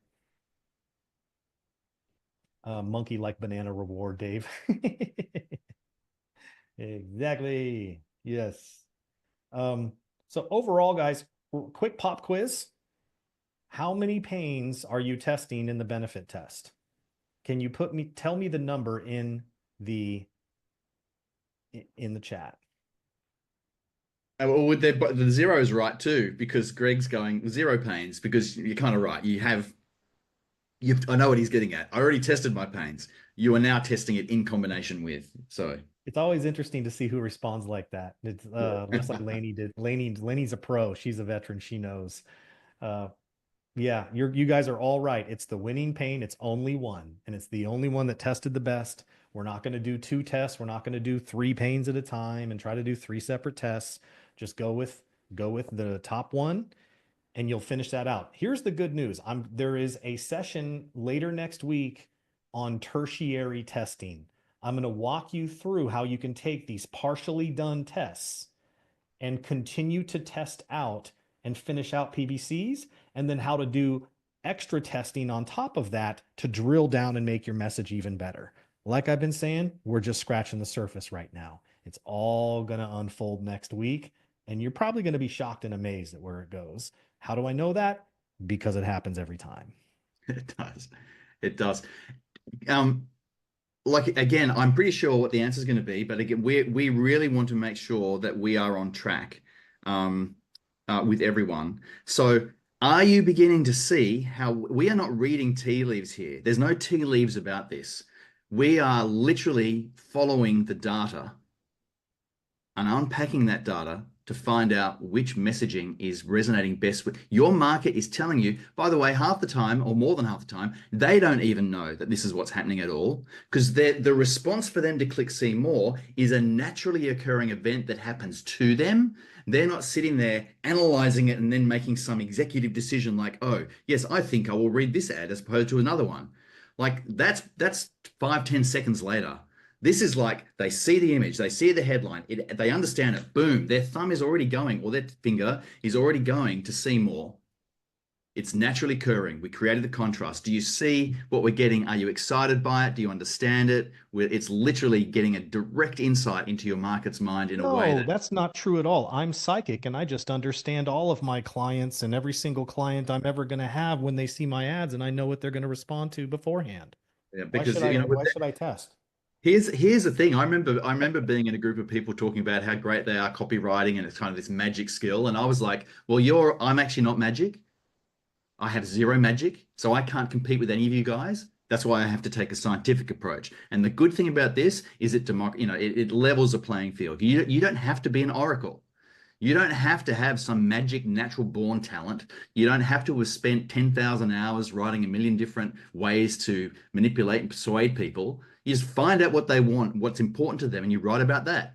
Monkey like banana reward, Dave. Exactly. Yes. So overall, guys, quick pop quiz. How many pains are you testing in the benefit test? Can you tell me the number in the chat? Well, with but the zero is right too, because Greg's going zero pains, because you're kind of right. I know what he's getting at. I already tested my pains. You are now testing it in combination with. So It's always interesting to see who responds like that. It's just like Lainey did. Lainey's a pro. She's a veteran. She knows. Uh, yeah, you guys are all right. It's the winning pain. It's only one, and it's the only one that tested the best. We're not going to do two tests. We're not going to do three pains at a time and try to do three separate tests. Just go with the top one, and you'll finish that out. Here's the good news. There is a session later next week on tertiary testing. I'm going to walk you through how you can take these partially done tests and continue to test out and finish out PBCs, and then how to do extra testing on top of that to drill down and make your message even better. Like I've been saying, we're just scratching the surface right now. It's all going to unfold next week, and you're probably going to be shocked and amazed at where it goes. How do I know that? Because it happens every time. it does. It does. Like again, I'm pretty sure what the answer is going to be, but again, we really want to make sure that we are on track with everyone. So, are you beginning to see how we are not reading tea leaves here? There's no tea leaves about this. We are literally following the data and unpacking that data to find out which messaging is resonating best with your market. Is telling you, by the way, half the time or more than half the time, they don't even know that this is what's happening at all, because the response for them to click see more is a naturally occurring event that happens to them. They're not sitting there analyzing it and then making some executive decision like, oh, yes, I think I will read this ad as opposed to another one. Like that's 5-10 seconds later. This is like they see the image, they see the headline, they understand it. Boom, their thumb is already going, or their finger is already going to see more. It's naturally occurring. We created the contrast. Do you see what we're getting? Are you excited by it? Do you understand it? It's literally getting a direct insight into your market's mind in a way No, that, that's not true at all. I'm psychic and I just understand all of my clients and every single client I'm ever going to have when they see my ads, and I know what they're going to respond to beforehand. yeah, Why because should I why should I test? here's the thing. I remember being in a group of people talking about how great they are copywriting and it's kind of this magic skill. And I was like, well, I'm actually not magic. I have zero magic, so I can't compete with any of you guys. That's why I have to take a scientific approach. And the good thing about this is it levels the playing field. You don't have to be an oracle. You don't have to have some magic natural born talent. You don't have to have spent 10,000 hours writing a million different ways to manipulate and persuade people. You just find out what they want, what's important to them, and you write about that.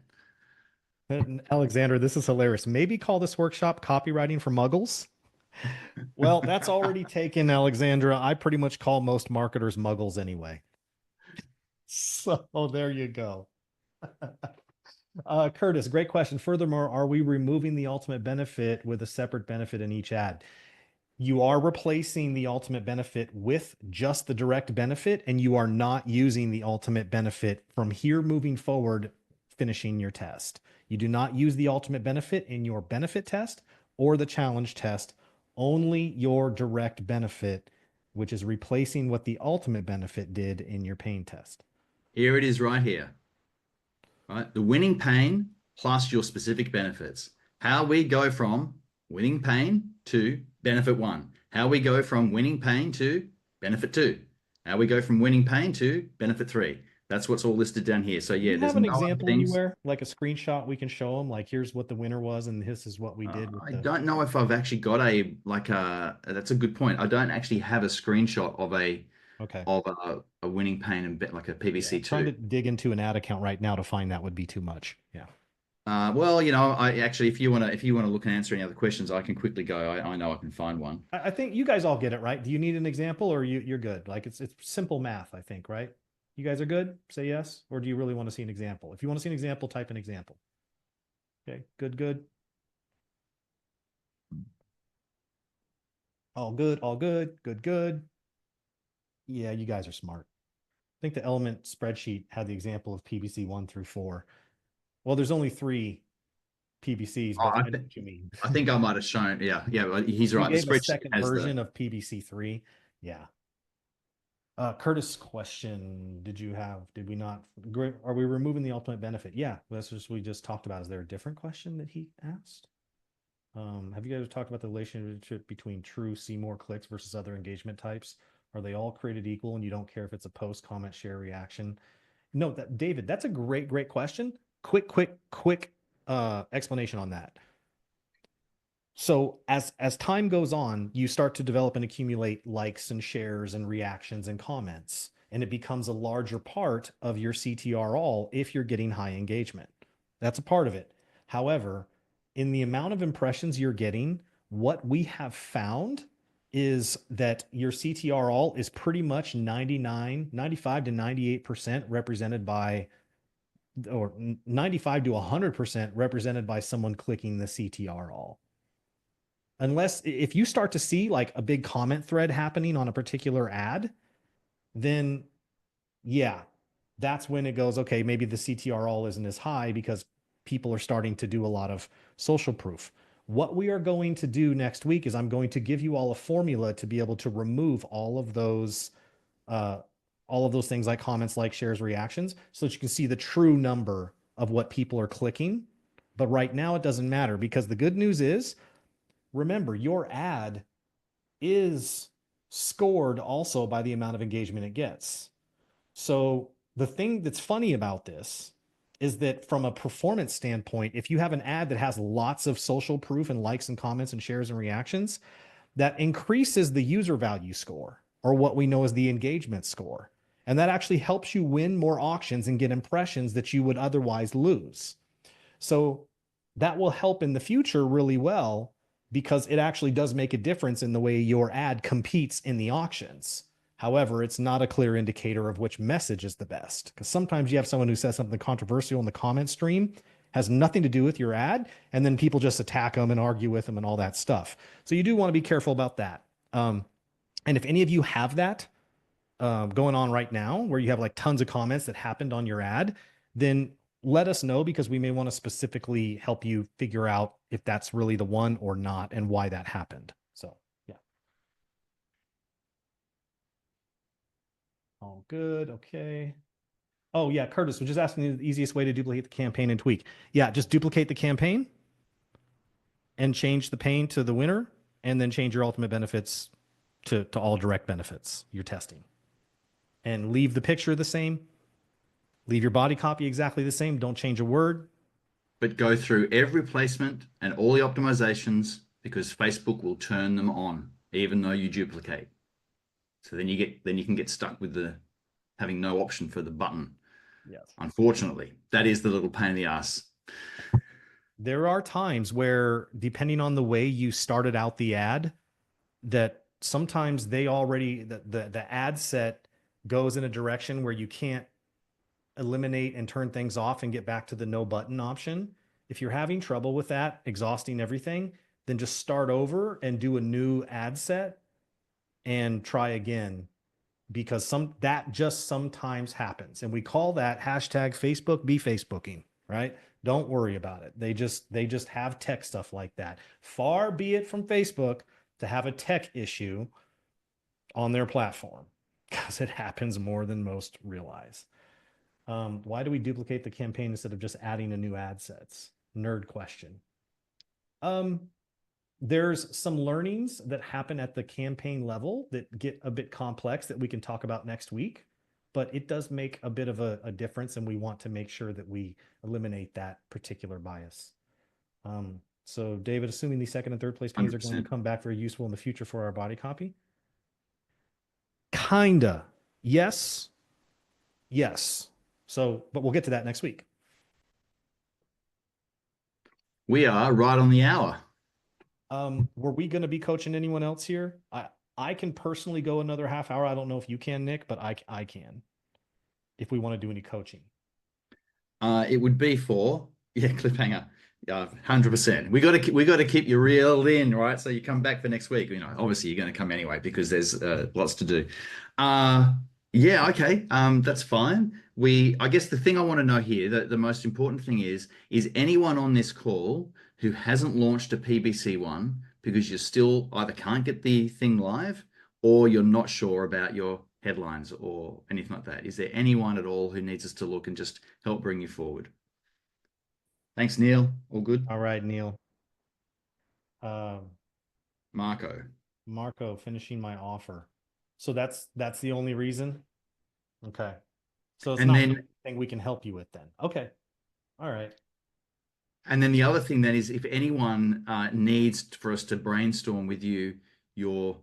Alexander, this is hilarious. Maybe call this workshop Copywriting for Muggles. Well, that's already taken, Alexandra. I pretty much call most marketers muggles anyway. So there you go. Curtis, great question. Furthermore, are we removing the ultimate benefit with a separate benefit in each ad? You are replacing the ultimate benefit with just the direct benefit, and you are not using the ultimate benefit from here moving forward, finishing your test. You do not use the ultimate benefit in your benefit test or the challenge test, only your direct benefit, which is replacing what the ultimate benefit did in your pain test. Here it is right here, right? The winning pain plus your specific benefits. How we go from winning pain to benefit one. How we go from winning pain to benefit two. How we go from winning pain to benefit three. That's what's all listed down here. So Do yeah, you there's have an no other example things. anywhere, like a screenshot we can show them? Like, here's what the winner was, and this is what we did with I the. don't know if I've actually got that's a good point. I don't actually have a screenshot of Okay. a winning pain and bet like a Yeah. PVC Trying two. to dig into an ad account right now to find that would be too much. Yeah. Well, I actually, if you wanna look and answer any other questions, I can quickly go. I know I can find one. I think you guys all get it, right? Do you need an example, or you're good? Like, it's simple math, I think, right? You guys are good? Say yes. Or do you really want to see an example? If you want to see an example, type an example. Okay. Good, good. All good, all good, good, good. Yeah, you guys are smart. I think the Element spreadsheet had the example of PBC 1 through 4. Well, there's only 3 PBCs, Oh, but I know what you mean. I think I might have shown. Yeah, yeah, he's We right. The gave a spreadsheet second has the. version of PBC 3. Yeah. Curtis question, did we not, are we removing the ultimate benefit? Yeah, that's just, we just talked about. Is there a different question that he asked? Have you guys talked about the relationship between true see more clicks versus other engagement types? Are they all created equal and you don't care if it's a post, comment, share, reaction? No, David, that's a great question. Quick explanation on that. So as time goes on, you start to develop and accumulate likes and shares and reactions and comments, and it becomes a larger part of your CTR all if you're getting high engagement. That's a part of it. However, in the amount of impressions you're getting, what we have found is that your CTR all is pretty much 95 to 98% represented by, or 95 to 100% represented by someone clicking the CTR all. Unless if you start to see like a big comment thread happening on a particular ad, then yeah, that's when it goes, okay, maybe the CTR all isn't as high because people are starting to do a lot of social proof. What we are going to do next week is I'm going to give you all a formula to be able to remove all of those things like comments, like shares, reactions, so that you can see the true number of what people are clicking. But right now it doesn't matter, because the good news is, remember, your ad is scored also by the amount of engagement it gets. So the thing that's funny about this is that from a performance standpoint, if you have an ad that has lots of social proof and likes and comments and shares and reactions, that increases the user value score, or what we know as the engagement score. And that actually helps you win more auctions and get impressions that you would otherwise lose. So that will help in the future really well, because it actually does make a difference in the way your ad competes in the auctions. However, it's not a clear indicator of which message is the best, because sometimes you have someone who says something controversial in the comment stream, has nothing to do with your ad, and then people just attack them and argue with them and all that stuff. So you do want to be careful about that. And if any of you have that going on right now, where you have like tons of comments that happened on your ad, then let us know, because we may want to specifically help you figure out if that's really the one or not and why that happened. So, yeah. All good. Okay. Oh, yeah. Curtis was just asking the easiest way to duplicate the campaign and tweak. Yeah. Just duplicate the campaign and change the pane to the winner, and then change your ultimate benefits to all direct benefits you're testing, and leave the picture the same. Leave your body copy exactly the same. Don't change a word. But go through every placement and all the optimizations, because Facebook will turn them on even though you duplicate. So then you can get stuck with having no option for the button. Yes. Unfortunately, that is the little pain in the ass. There are times where, depending on the way you started out the ad, that sometimes they already, the ad set goes in a direction where you can't eliminate and turn things off and get back to the no button option. If you're having trouble with that, exhausting everything, then just start over and do a new ad set and try again, because that just sometimes happens. And we call that hashtag Facebook be Facebooking, right? Don't worry about it. They just have tech stuff like that. Far be it from Facebook to have a tech issue on their platform, because it happens more than most realize. Why do we duplicate the campaign instead of just adding a new ad sets? Nerd question. There's some learnings that happen at the campaign level that get a bit complex that we can talk about next week, but it does make a bit of a difference, and we want to make sure that we eliminate that particular bias. So David, assuming the second and third place panes are going to come back very useful in the future for our body copy. Kinda. Yes. So, but we'll get to that next week. We are right on the hour. Were we going to be coaching anyone else here? I can personally go another half hour. I don't know if you can, Nick, but I can, if we want to do any coaching. It would be for, cliffhanger. 100%. We got to keep you reeled in, right? So you come back for next week. Obviously you're going to come anyway, because there's lots to do. Okay. That's fine. I guess the thing I want to know here, the most important thing is anyone on this call who hasn't launched a PBC one because you still either can't get the thing live, or you're not sure about your headlines or anything like that? Is there anyone at all who needs us to look and just help bring you forward? Thanks, Neil. All good? All right, Neil. Um, Marco. Marco finishing my offer. So that's the only reason. Okay. So it's And not then anything we can help you with then. Okay. All right. And then the other thing then is if anyone needs for us to brainstorm with you your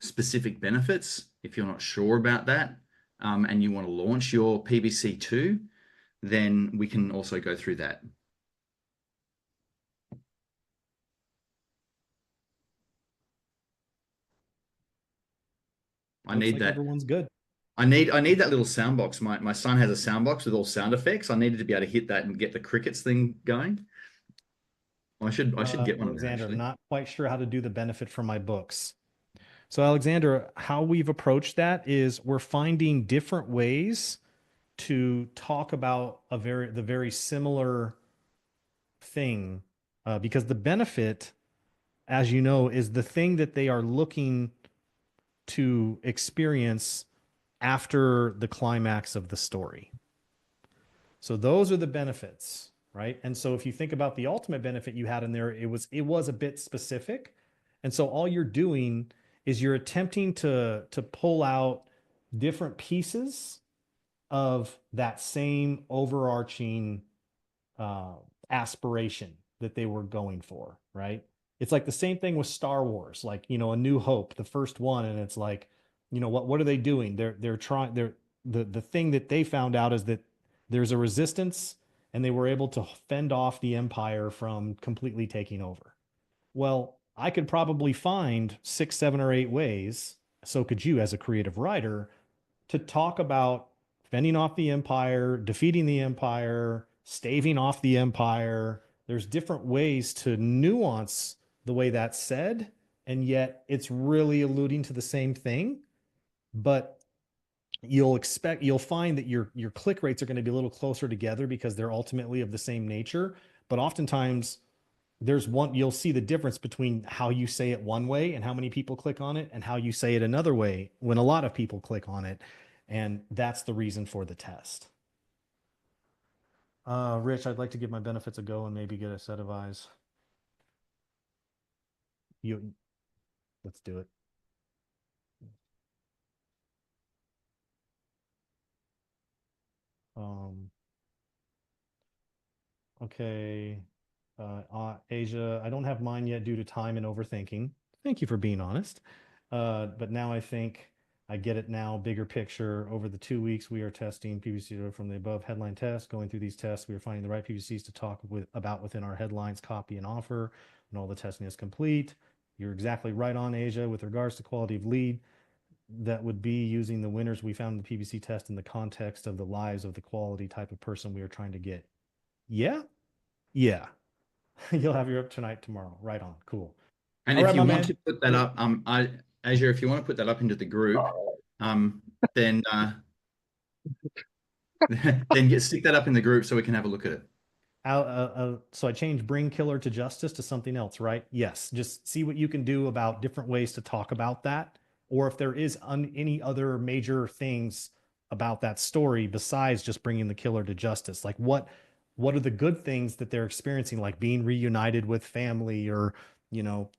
specific benefits, if you're not sure about that, and you want to launch your PBC2, then we can also go through that. I Looks need like that. everyone's good. I need that little sound box. My son has a sound box with all sound effects. I needed to be able to hit that and get the crickets thing going. I should get one of them Alexander, actually. not quite sure how to do the benefit from my books. So, Alexander, how we've approached that is we're finding different ways to talk about the very similar thing, because the benefit, as you know, is the thing that they are looking to experience after the climax of the story. So those are the benefits, right? And so if you think about the ultimate benefit you had in there, it was a bit specific. And so all you're doing is you're attempting to pull out different pieces of that same overarching uh, aspiration that they were going for, right? It's like the same thing with Star Wars, like, A New Hope, the first one, and it's like, what are they doing? They're trying the thing that they found out is that there's a resistance and they were able to fend off the empire from completely taking over. Well, I could probably find 6, 7, or 8 ways, so could you as a creative writer, to talk about fending off the empire, defeating the empire, staving off the empire. There's different ways to nuance the way that's said, and yet it's really alluding to the same thing. But you'll find that your click rates are going to be a little closer together because they're ultimately of the same nature. But oftentimes you'll see the difference between how you say it one way and how many people click on it, and how you say it another way when a lot of people click on it. And that's the reason for the test. Rich, I'd like to give my benefits a go and maybe get a set of eyes. Let's do it. Um, okay. Asia, I don't have mine yet due to time and overthinking. Thank you for being honest. But now I think I get it now. Bigger picture. Over the 2 weeks, we are testing PPC from the above headline test. Going through these tests, we are finding the right PPCs to talk about within our headlines, copy, and offer. When all the testing is complete, you're exactly right on, Asia, with regards to quality of lead. That would be using the winners we found in the PPC test in the context of the lives of the quality type of person we are trying to get. Yeah, yeah. You'll have your up tonight, tomorrow. Right on. Cool. And All if right, you my want man. to put that up, Azure, if you want to put that up into the group, then stick that up in the group so we can have a look at it. So I changed bring killer to justice to something else, right? Yes. Just see what you can do about different ways to talk about that, or if there is any other major things about that story besides just bringing the killer to justice. Like what are the good things that they're experiencing, like being reunited with family, or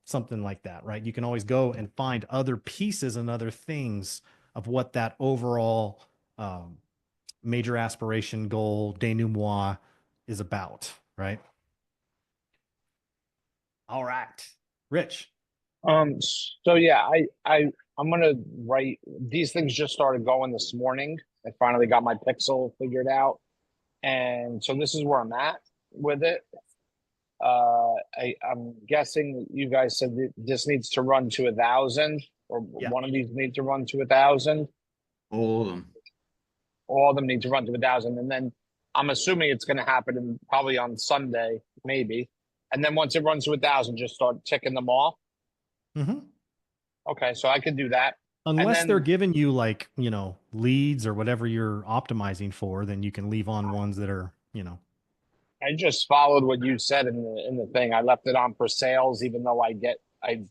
something like that, right? You can always go and find other pieces and other things of what that overall major aspiration goal denouement is about, right? All right, Rich. So yeah, I'm gonna write these things just started going this morning. I finally got my pixel figured out. And so this is where I'm at with it. I'm guessing you guys said that this needs to run to 1,000, or Yeah. one of these needs to run to 1,000. All of them. All of them need to run to 1,000, and then I'm assuming it's going to happen probably on Sunday, maybe. And then once it runs to 1,000, just start ticking them off. Mm-hmm. Okay, so I could do that. Unless then, they're giving you like, leads or whatever you're optimizing for, then you can leave on ones that are, I just followed what you said in the thing. I left it on for sales, even though I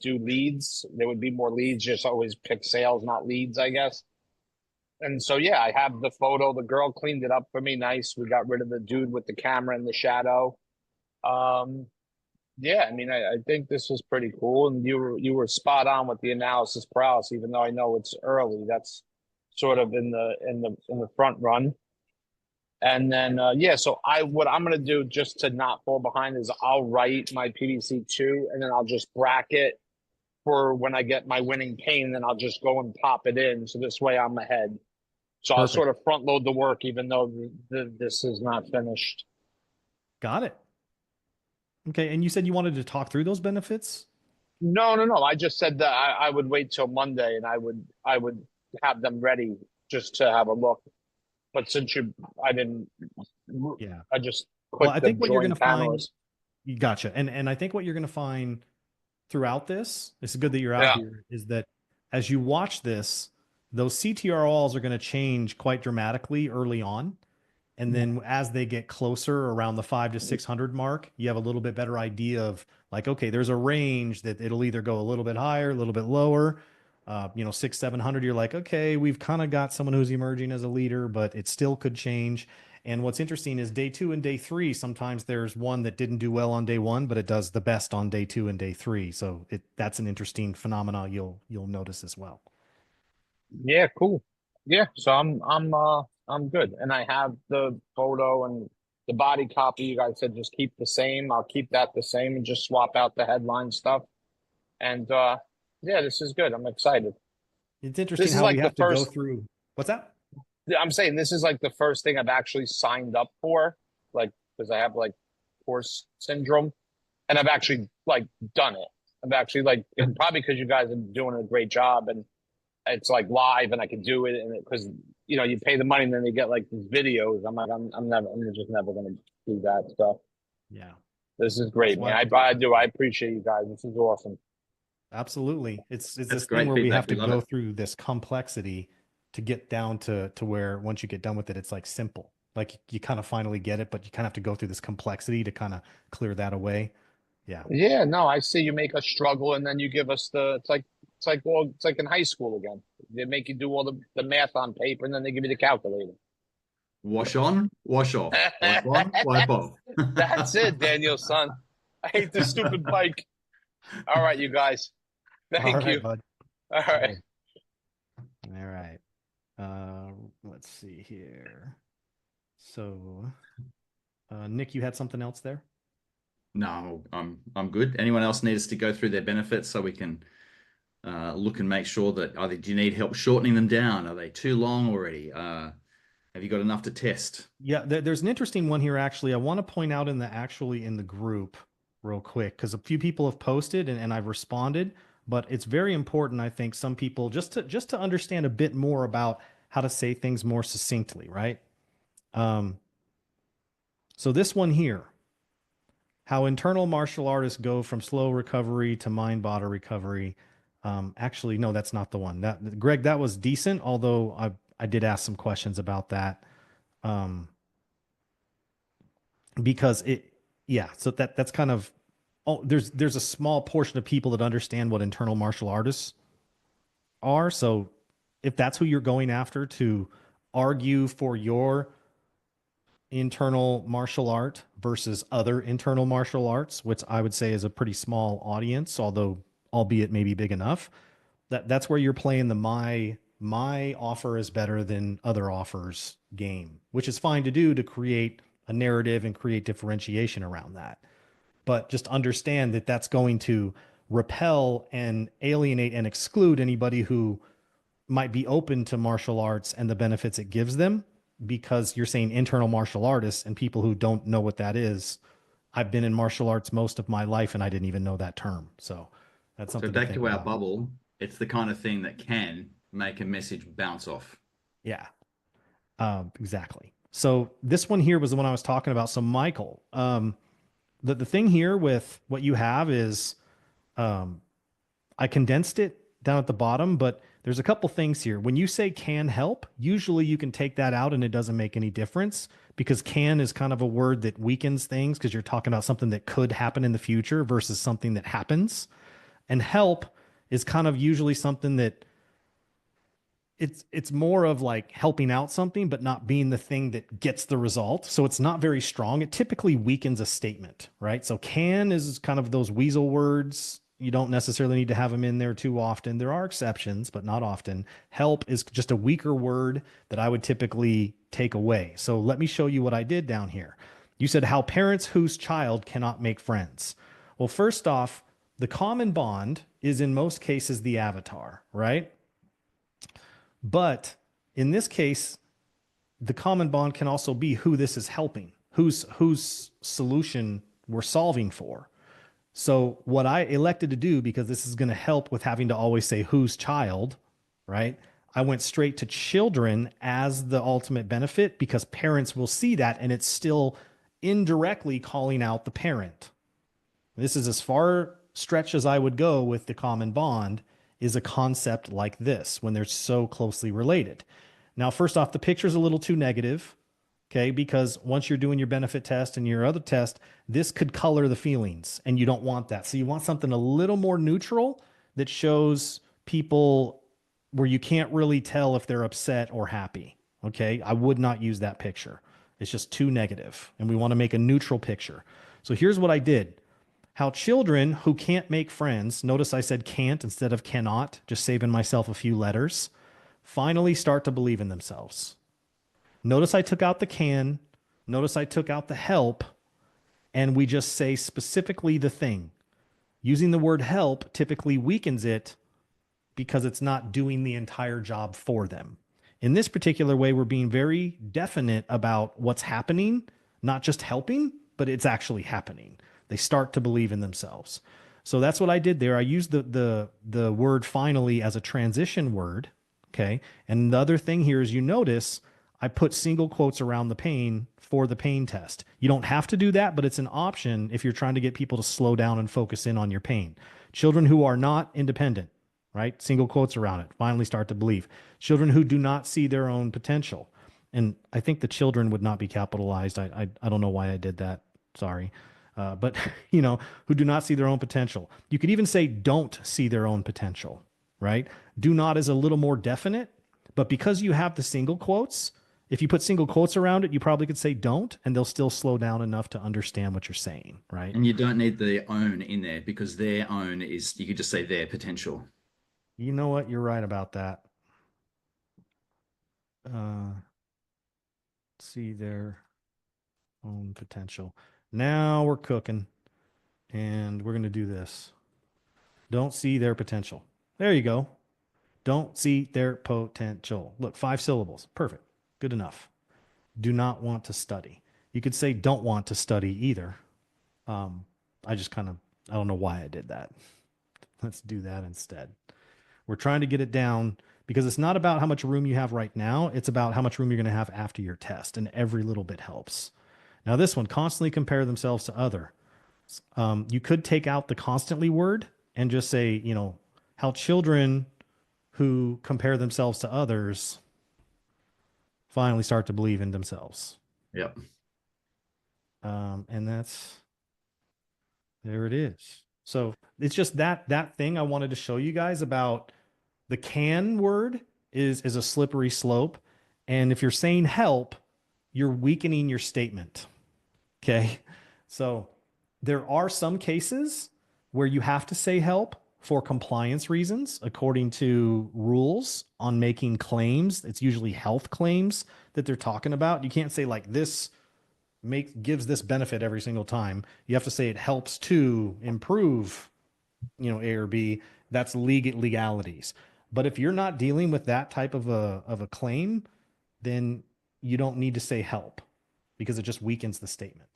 do leads. There would be more leads. Just always pick sales, not leads, I guess. And so yeah, I have the photo. The girl cleaned it up for me, nice. We got rid of the dude with the camera in the shadow. Um, yeah, I mean, I think this is pretty cool, and you were spot on with the analysis paralysis, even though I know it's early. That's sort of in the front run. And then yeah, so what I'm gonna do just to not fall behind is I'll write my PVC2 and then I'll just bracket for when I get my winning pane, then I'll just go and pop it in. So this way I'm ahead. So I'll Perfect. sort of front load the work even though this is not finished. Got it. Okay. And you said you wanted to talk through those benefits? No. I just said that I would wait till Monday and I would have them ready just to have a look. But since I didn't, Yeah. I just Well, I clicked the think what you're going join to find, cameras. you gotcha. And I think what you're going to find throughout this, it's good that you're out Yeah. here, is that as you watch this, those CTRLs are going to change quite dramatically early on. And then as they get closer around the 500 to 600 mark, you have a little bit better idea of like, okay, there's a range that it'll either go a little bit higher, a little bit lower. 600, 700, you're like, okay, we've kind of got someone who's emerging as a leader, but it still could change. And what's interesting is day 2 and day 3, sometimes there's one that didn't do well on day 1, but it does the best on day 2 and day 3. So that's an interesting phenomena you'll notice as well. Yeah, cool. Yeah, so I'm good. And I have the photo and the body copy. You guys said just keep the same. I'll keep that the same and just swap out the headline stuff. And yeah, this is good. I'm excited. It's interesting This is how we like the have to go first through. What's that? I'm saying this is like the first thing I've actually signed up for, like because I have like horse syndrome and I've actually like done it. I've actually like and probably because you guys are doing a great job and it's like live and I can do it and because you pay the money and then they get like these videos. I'm like I'm just never gonna do that stuff. Yeah. This is That's great, why man. I appreciate you guys. This is awesome. absolutely. It's That's this thing great where we feedback. have We to love go it. through this complexity to get down to where once you get done with it, it's like simple. Like you kind of finally get it, but you kind of have to go through this complexity to kind of clear that away. Yeah. Yeah, no, I see you make us struggle and then you give us it's like in high school again. They make you do all the math on paper and then they give you the calculator. Wash on, wash off. Wipe on, wipe off. That's it, Daniel, son. I hate this stupid bike. All right, you guys. All Thank right, you. bud. All right. All right. Let's see here. So, Nick, you had something else there? No, I'm good. Anyone else need us to go through their benefits so we can look and make sure that do you need help shortening them down? Are they too long already? Have you got enough to test? Yeah, there's an interesting one here. Actually, I want to point out in the group real quick because a few people have posted and I've responded, but it's very important. I think some people just to understand a bit more about how to say things more succinctly, right? So this one here, how internal martial artists go from slow recovery to mind body recovery. Actually, no, that's not the one. That Greg, that was decent, although I did ask some questions about that. Because so that's kind of there's a small portion of people that understand what internal martial artists are. So if that's who you're going after to argue for your internal martial art versus other internal martial arts, which I would say is a pretty small audience, although albeit maybe big enough, that's where you're playing the my offer is better than other offers game, which is fine to do to create a narrative and create differentiation around that. But just understand that that's going to repel and alienate and exclude anybody who might be open to martial arts and the benefits it gives them, because you're saying internal martial artists and people who don't know what that is. I've been in martial arts most of my life and I didn't even know that term. So that's So something back to think to our about. bubble, it's the kind of thing that can make a message bounce off. Yeah. Exactly. So this one here was the one I was talking about. So Michael, the thing here with what you have is, I condensed it down at the bottom, but there's a couple things here. When you say can help, usually you can take that out and it doesn't make any difference because can is kind of a word that weakens things because you're talking about something that could happen in the future versus something that happens. And help is kind of usually something that it's more of like helping out something, but not being the thing that gets the result. So it's not very strong. It typically weakens a statement, right? So can is kind of those weasel words. You don't necessarily need to have them in there too often. There are exceptions, but not often. Help is just a weaker word that I would typically take away. So let me show you what I did down here. You said how parents whose child cannot make friends. Well, first off, the common bond is in most cases the avatar, right? But in this case, the common bond can also be who this is helping, whose solution we're solving for. So what I elected to do, because this is going to help with having to always say whose child, right? I went straight to children as the ultimate benefit because parents will see that and it's still indirectly calling out the parent. This is as far stretch as I would go with the common bond is a concept like this when they're so closely related. Now, first off, the picture's a little too negative, okay? Because once you're doing your benefit test and your other test, this could color the feelings and you don't want that. So you want something a little more neutral that shows people where you can't really tell if they're upset or happy, okay? I would not use that picture. It's just too negative and we want to make a neutral picture. So here's what I did. How children who can't make friends, notice I said can't instead of cannot, just saving myself a few letters, finally start to believe in themselves. Notice I took out the can, notice I took out the help, and we just say specifically the thing. Using the word help typically weakens it because it's not doing the entire job for them. In this particular way, we're being very definite about what's happening, not just helping, but it's actually happening. They start to believe in themselves. So that's what I did there. I used the word finally as a transition word, okay? And the other thing here is you notice I put single quotes around the pain for the pain test. You don't have to do that, but it's an option if you're trying to get people to slow down and focus in on your pain. Children who are not independent, right? Single quotes around it, finally start to believe. Children who do not see their own potential. And I think the children would not be capitalized. I don't know why I did that. Sorry. But, you know, who do not see their own potential. You could even say don't see their own potential, right? Do not is a little more definite, but because you have the single quotes, if you put single quotes around it, you probably could say don't, and they'll still slow down enough to understand what you're saying, right? And you don't need the own in there because their own is, you could just say their potential. You know what? You're right about that. See their own potential. Now we're cooking, and we're going to do this. Don't see their potential. There you go. Don't see their potential. Look, 5 syllables. Perfect. Good enough. Do not want to study. You could say don't want to study either. I just I don't know why I did that. Let's do that instead. We're trying to get it down because it's not about how much room you have right now. It's about how much room you're going to have after your test, and every little bit helps. Now this one, constantly compare themselves to other. You could take out the constantly word and just say, you know, how children who compare themselves to others finally start to believe in themselves. Yep. And there it is. So it's just that thing I wanted to show you guys about the can word is a slippery slope. And if you're saying help, you're weakening your statement. Okay. So there are some cases where you have to say help for compliance reasons, according to rules on making claims. It's usually health claims that they're talking about. You can't say like this gives this benefit every single time. You have to say it helps to improve, you know, A or B. That's legalities. But if you're not dealing with that type of a claim, then you don't need to say help because it just weakens the statement.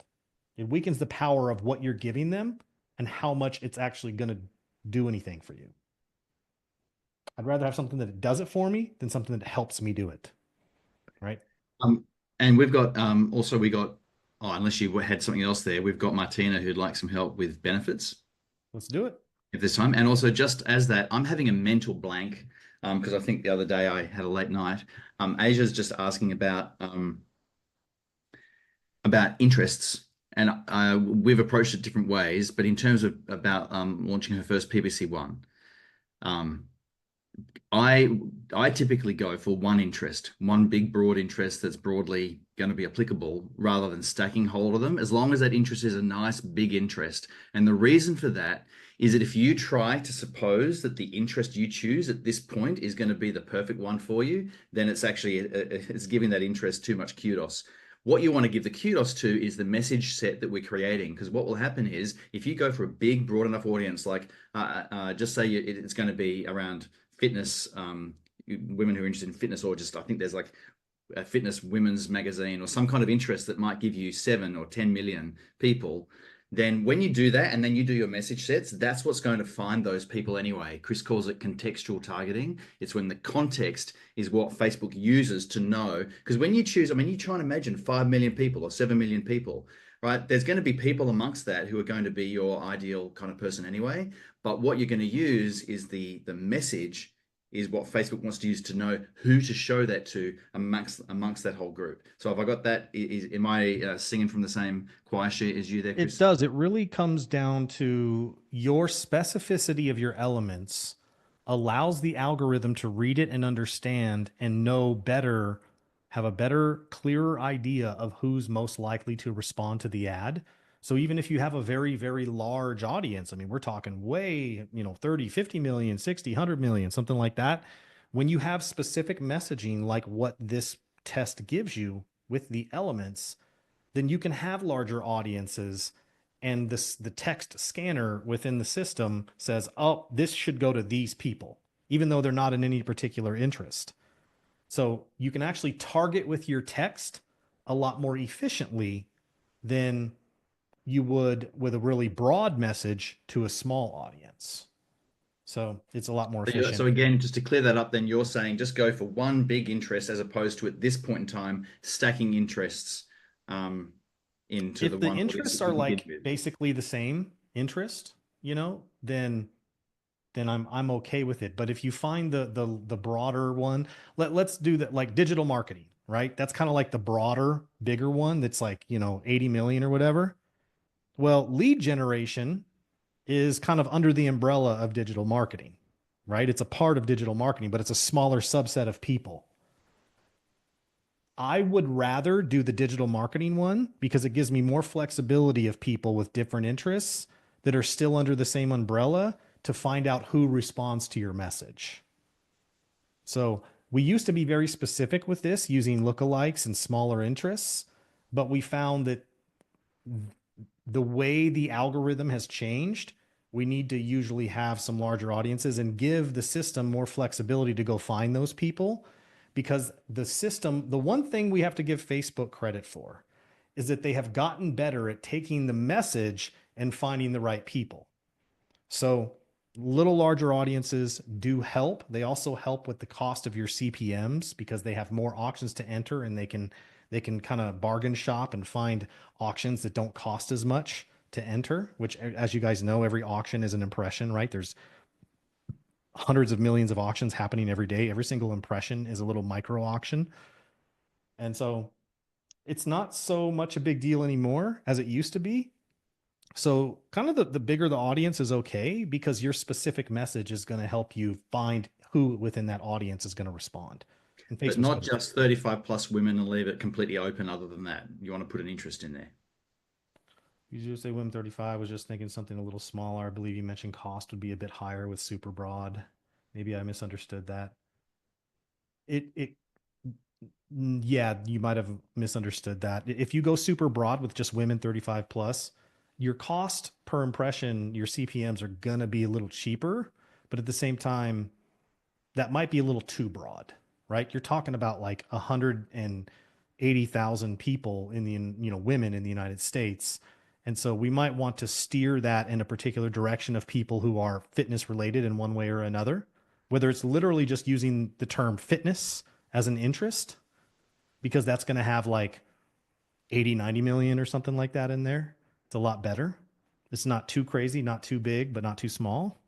It weakens the power of what you're giving them and how much it's actually going to do anything for you. I'd rather have something that does it for me than something that helps me do it. Right. And we've got, unless you had something else there, we've got Martina who'd like some help with benefits. Let's do it. If there's time. And also just as that, I'm having a mental blank because I think the other day I had a late night. Asia's just asking about interests. And we've approached it different ways, but in terms of about launching her first PPC one, I typically go for one interest, one big broad interest that's broadly going to be applicable rather than stacking hold of them, as long as that interest is a nice big interest. And the reason for that is that if you try to suppose that the interest you choose at this point is going to be the perfect one for you, then it's actually it's giving that interest too much kudos. What you want to give the kudos to is the message set that we're creating, because what will happen is if you go for a big, broad enough audience, like just say it's going to be around fitness, women who are interested in fitness, or just I think there's like a fitness women's magazine or some kind of interest that might give you 7 or 10 million people. Then when you do that and then you do your message sets, that's what's going to find those people anyway. Chris calls it contextual targeting. It's when the context is what Facebook uses to know. Because when you choose, I mean, you try and imagine 5 million people or 7 million people, right? There's going to be people amongst that who are going to be your ideal kind of person anyway. But what you're going to use is the message is what Facebook wants to use to know who to show that to amongst that whole group. So have I got that? Am I singing from the same choir sheet as you there, Chris? It does. It really comes down to your specificity of your elements allows the algorithm to read it and understand and know better, have a better, clearer idea of who's most likely to respond to the ad. So even if you have a very, very large audience, I mean, we're talking way, 30, 50 million, 60, 100 million, something like that. When you have specific messaging like what this test gives you with the elements, then you can have larger audiences, and the text scanner within the system says, oh, this should go to these people, even though they're not in any particular interest. So you can actually target with your text a lot more efficiently than you would with a really broad message to a small audience. So it's a lot more efficient. So again, just to clear that up, then you're saying just go for one big interest as opposed to at this point in time stacking interests into if the interests are like basically the same interest, then I'm okay with it. But if you find the broader one, let's do that, like digital marketing, right? That's kind of like the broader, bigger one that's like, 80 million or whatever. Well, lead generation is kind of under the umbrella of digital marketing, right? It's a part of digital marketing, but it's a smaller subset of people. I would rather do the digital marketing one because it gives me more flexibility of people with different interests that are still under the same umbrella to find out who responds to your message. So we used to be very specific with this using lookalikes and smaller interests, but we found that the way the algorithm has changed, we need to usually have some larger audiences and give the system more flexibility to go find those people. Because the system, the one thing we have to give Facebook credit for is that they have gotten better at taking the message and finding the right people. So little larger audiences do help. They also help with the cost of your CPMs because they have more auctions to enter, and they can kind of bargain shop and find auctions that don't cost as much to enter, which, as you guys know, every auction is an impression, right? There's hundreds of millions of auctions happening every day. Every single impression is a little micro auction. And so it's not so much a big deal anymore as it used to be. So kind of the bigger the audience is okay, because your specific message is going to help you find who within that audience is going to respond. But not just 35 plus women and leave it completely open. Other than that, you want to put an interest in there. You just say women 35. I was just thinking something a little smaller. I believe you mentioned cost would be a bit higher with super broad. Maybe I misunderstood that. Yeah, you might have misunderstood that. If you go super broad with just women 35 plus, your cost per impression, your CPMs are going to be a little cheaper, but at the same time, that might be a little too broad, right? You're talking about like 180,000 people in the, women in the United States. And so we might want to steer that in a particular direction of people who are fitness related in one way or another, whether it's literally just using the term fitness as an interest, because that's going to have like 80, 90 million or something like that in there. It's a lot better. It's not too crazy, not too big, but not too small.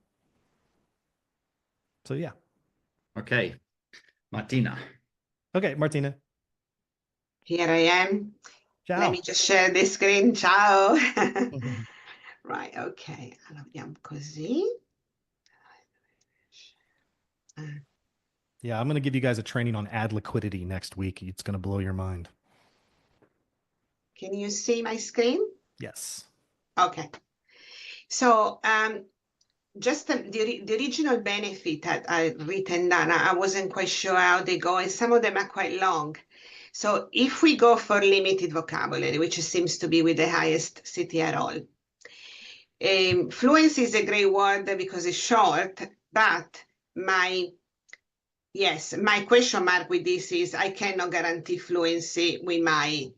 So yeah. Okay. Martina. Okay, Martina. Here I am. Ciao. Let me just share the screen. Ciao. Right, ok. Allora vediamo così. Yeah, I'm going to give you guys a training on ad liquidity next week. It's going to blow your mind. Can you see my screen? Yes. Okay. So just the original benefit that I written down, I wasn't quite sure how they go, and some of them are quite long. So if we go for limited vocabulary, which seems to be with the highest CTR all, fluency is a great word because it's short, but my question mark with this is I cannot guarantee fluency with my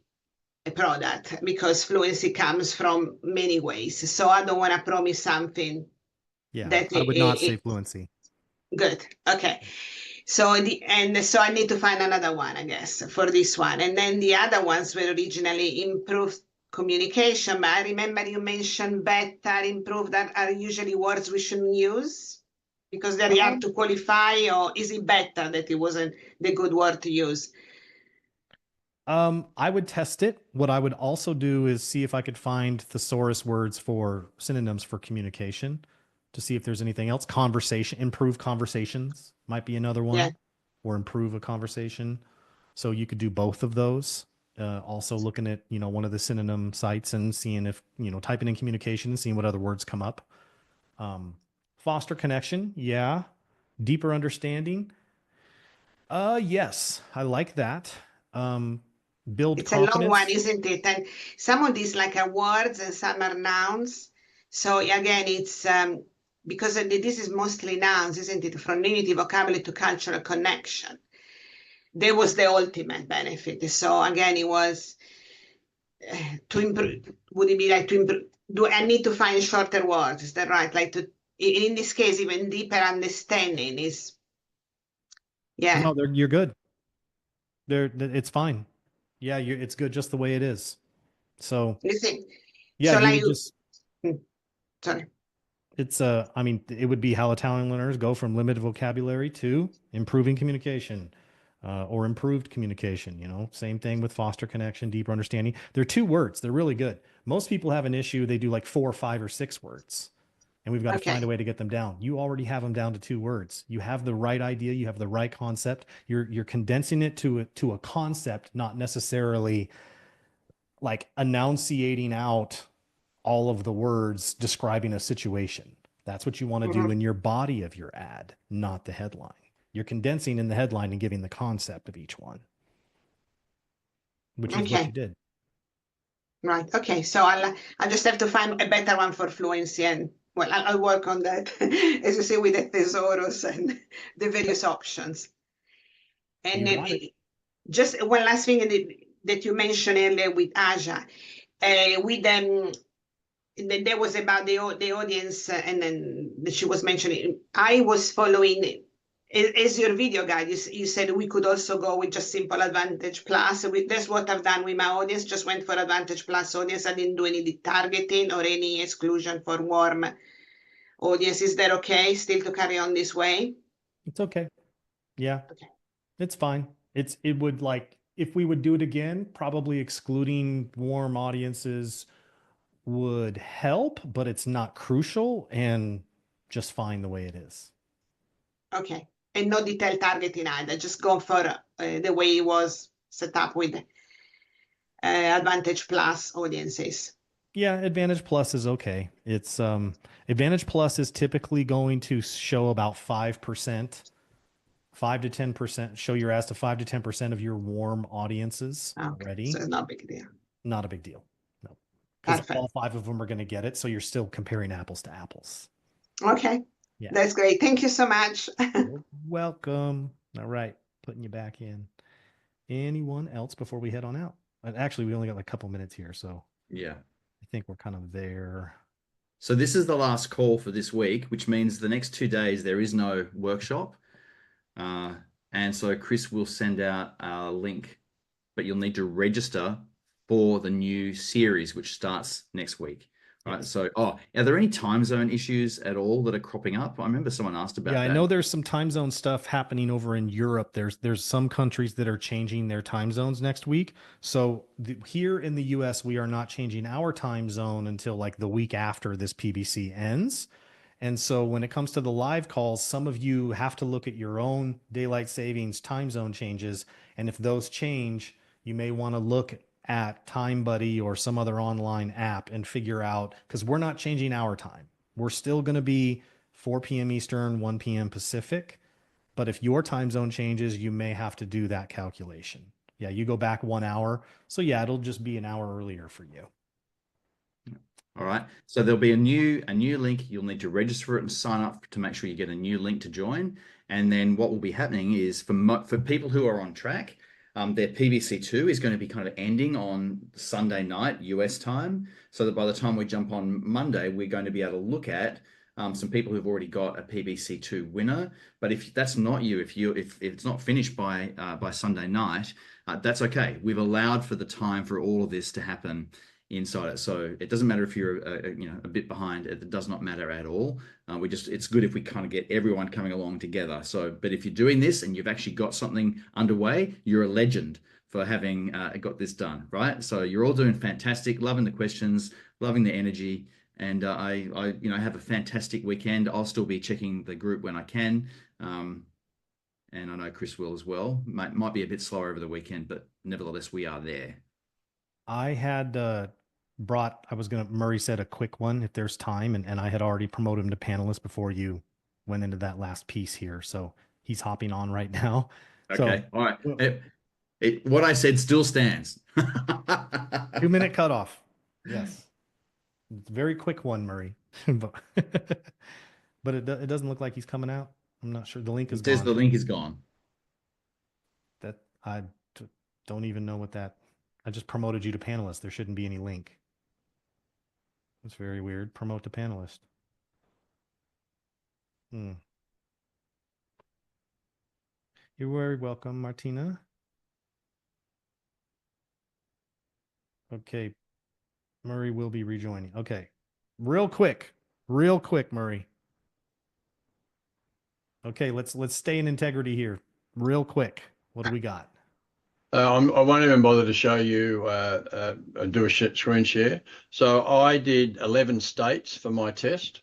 product because fluency comes from many ways. So I don't want to promise something Yeah, that I would not say it, fluency. good. Okay. So so I need to find another one, I guess, for this one. And then the other ones were originally improved communication, but I remember you mentioned better, improved, that are usually words we shouldn't use because they're hard to qualify, or is it better that it wasn't the good word to use? I would test it. What I would also do is see if I could find thesaurus words for synonyms for communication to see if there's anything else. Conversation, improve conversations might be another one, Yeah. or improve a conversation. So you could do both of those. Also looking at, one of the synonym sites and seeing if, typing in communication and seeing what other words come up. Foster connection. Yeah. Deeper understanding. Yes, I like that. Build It's a long one, confidence. isn't it? And some of these like are words and some are nouns. So again, it's because this is mostly nouns, isn't it? From unity vocabulary to cultural connection. There was the ultimate benefit. So again, it was to improve. Would it be like to improve? Do I need to find shorter words? Is that right? Like to, in this case, even deeper understanding is, yeah. No, you're good. It's fine. Yeah, it's good just the way it is. So You see, yeah, so you like, would just, sorry. it's I mean, it would be how Italian learners go from limited vocabulary to improving communication, or improved communication. Same thing with foster connection, deeper understanding. They're 2 words. They're really good. Most people have an issue. They do like 4, 5, or 6 words, and we've got to find Okay. a way to get them down. You already have them down to 2 words. You have the right idea. You have the right concept. You're condensing it to a concept, not necessarily like enunciating out all of the words describing a situation. That's what you want to do in your body of your ad, not the headline. You're condensing in the headline and giving the concept of each one, which is what Okay. you did. Right. Okay. So I'll just have to find a better one for fluency, and well, I'll work on that, as you say, with the thesaurus and the various options. And You got it. just one last thing that you mentioned earlier with Aja, with them. There was about the audience, and then that she was mentioning. I was following as your video guide. You said we could also go with just simple Advantage Plus. That's what I've done with my audience. Just went for Advantage Plus audience. I didn't do any targeting or any exclusion for warm audience. Is that okay? Still to carry on this way? It's okay. Yeah. Okay. It's fine. It would, like, if we would do it again, probably excluding warm audiences would help, but it's not crucial and just fine the way it is. Okay. And no detailed targeting either. Just go for the way it was set up with Advantage Plus audiences. Yeah, Advantage Plus is okay. It's Advantage Plus is typically going to show about 5%, 5 to 10%, show your ads to 5 to 10% of your warm audiences Okay. already. So it's not a big deal. Not a big deal. No. Because Perfect. all 5 of them are going to get it, so you're still comparing apples to apples. Okay. Yeah. That's great. Thank you so much. You're welcome. All right, putting you back in. Anyone else before we head on out? And actually, we only got like a couple minutes here, so Yeah. I think we're kind of there. So this is the last call for this week, which means the next 2 days there is no workshop. And so Chris will send out a link, but you'll need to register for the new series, which starts next week. Right. Yes. So, are there any time zone issues at all that are cropping up? I remember someone asked about that. Yeah, I know there's some time zone stuff happening over in Europe. There's some countries that are changing their time zones next week. So here in the US, we are not changing our time zone until like the week after this PBC ends. And so when it comes to the live calls, some of you have to look at your own daylight savings time zone changes. And if those change, you may want to look at TimeBuddy or some other online app and figure out, because we're not changing our time. We're still going to be 4 p.m. Eastern, 1 p.m. Pacific. But if your time zone changes, you may have to do that calculation. Yeah, you go back 1 hour. So yeah, it'll just be an hour earlier for you. All right. So there'll be a new link. You'll need to register for it and sign up to make sure you get a new link to join. And then what will be happening is for people who are on track, their PBC2 is going to be kind of ending on Sunday night US time, so that by the time we jump on Monday, we're going to be able to look at some people who've already got a PBC2 winner. But if that's not you, if it's not finished by Sunday night, that's okay. We've allowed for the time for all of this to happen inside it, so it doesn't matter if you're a bit behind. It does not matter at all. It's good if we kind of get everyone coming along together. So, but if you're doing this and you've actually got something underway, you're a legend for having got this done, right? So you're all doing fantastic, loving the questions, loving the energy, and I have a fantastic weekend. I'll still be checking the group when I can, and I know Chris will as well. Might be a bit slower over the weekend, but nevertheless, we are there. I had Murray said a quick one if there's time, and I had already promoted him to panelist before you went into that last piece here. So he's hopping on right now. Okay. So, All right. What I said still stands. 2-minute cutoff. Yes. It's a very quick one, Murray. but it doesn't look like he's coming out. I'm not sure. The link is It says gone. the link is gone. That don't even know what that. I just promoted you to panelist. There shouldn't be any link. That's very weird. Promote to panelist. You're very welcome, Martina. Okay. Murray will be rejoining. Okay. Real quick, Murray. Okay, let's stay in integrity here. Real quick. What do we got? I won't even bother to show you, do a screen share. So I did 11 states for my test,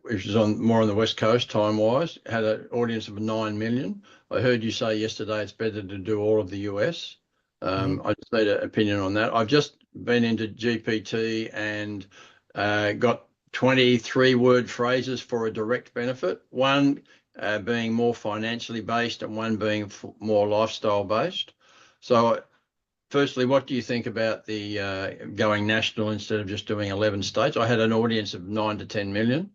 which is more on the West Coast time-wise. Had an audience of 9 million. I heard you say yesterday it's better to do all of the US. I just need an opinion on that. I've just been into GPT and got 23-word phrases for a direct benefit. One being more financially based and one being more lifestyle based. So firstly, what do you think about the going national instead of just doing 11 states? I had an audience of 9 to 10 million.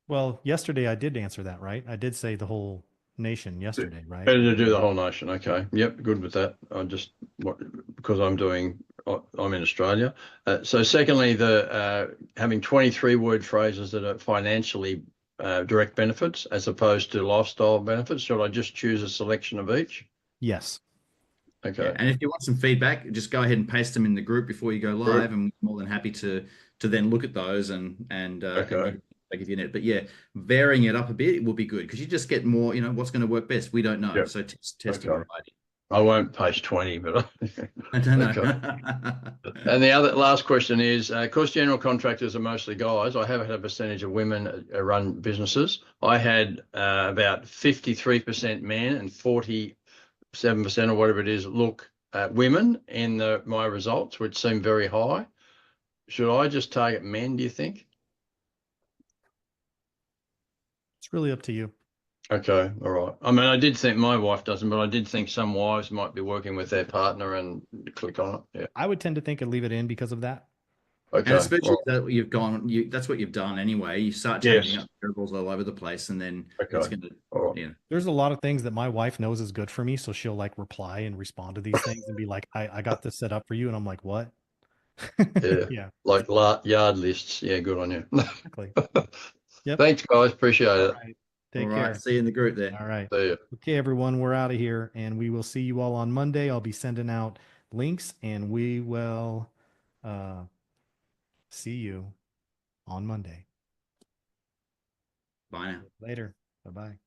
Well, yesterday I did answer that, right? I did say the whole nation yesterday, right? Better to do the whole nation. Okay. Yep. Good with that. Because I'm in Australia. So secondly, the having 23-word phrases that are financially direct benefits as opposed to lifestyle benefits. Should I just choose a selection of each? Yes. Okay. Yeah, and if you want some feedback, just go ahead and paste them in the group before you go live, and we're more than happy to then look at those and give you it. But yeah, varying it up a bit, it will be good because you just get more. What's going to work best. We don't know, so test a variety. I won't paste 20, but I don't know. And the last question is, because general contractors are mostly guys, I have had a percentage of women run businesses. I had about 53% men and 47% or whatever it is look women in my results, which seem very high. Should I just target men, do you think? It's really up to you. Okay, all right. I mean, I did think my wife doesn't, but I did think some wives might be working with their partner and click on it. Yeah. I would tend to think and leave it in because of that. Okay. And especially that you've gone, that's what you've done anyway. You start changing up variables all over the place, and then it's going to, There's a lot of things that my wife knows is good for me, so she'll like reply and respond to these things and be like, "I got this set up for you," and I'm like, "What?" Yeah. Like yard lists. Yeah, good on you. Exactly. Yep. Thanks, guys. Appreciate it. Right. Take all care. right. See you in the group there. All right. See you. Okay, everyone, we're out of here, and we will see you all on Monday. I'll be sending out links, and we will see you on Monday. Bye now. Later. Bye-bye.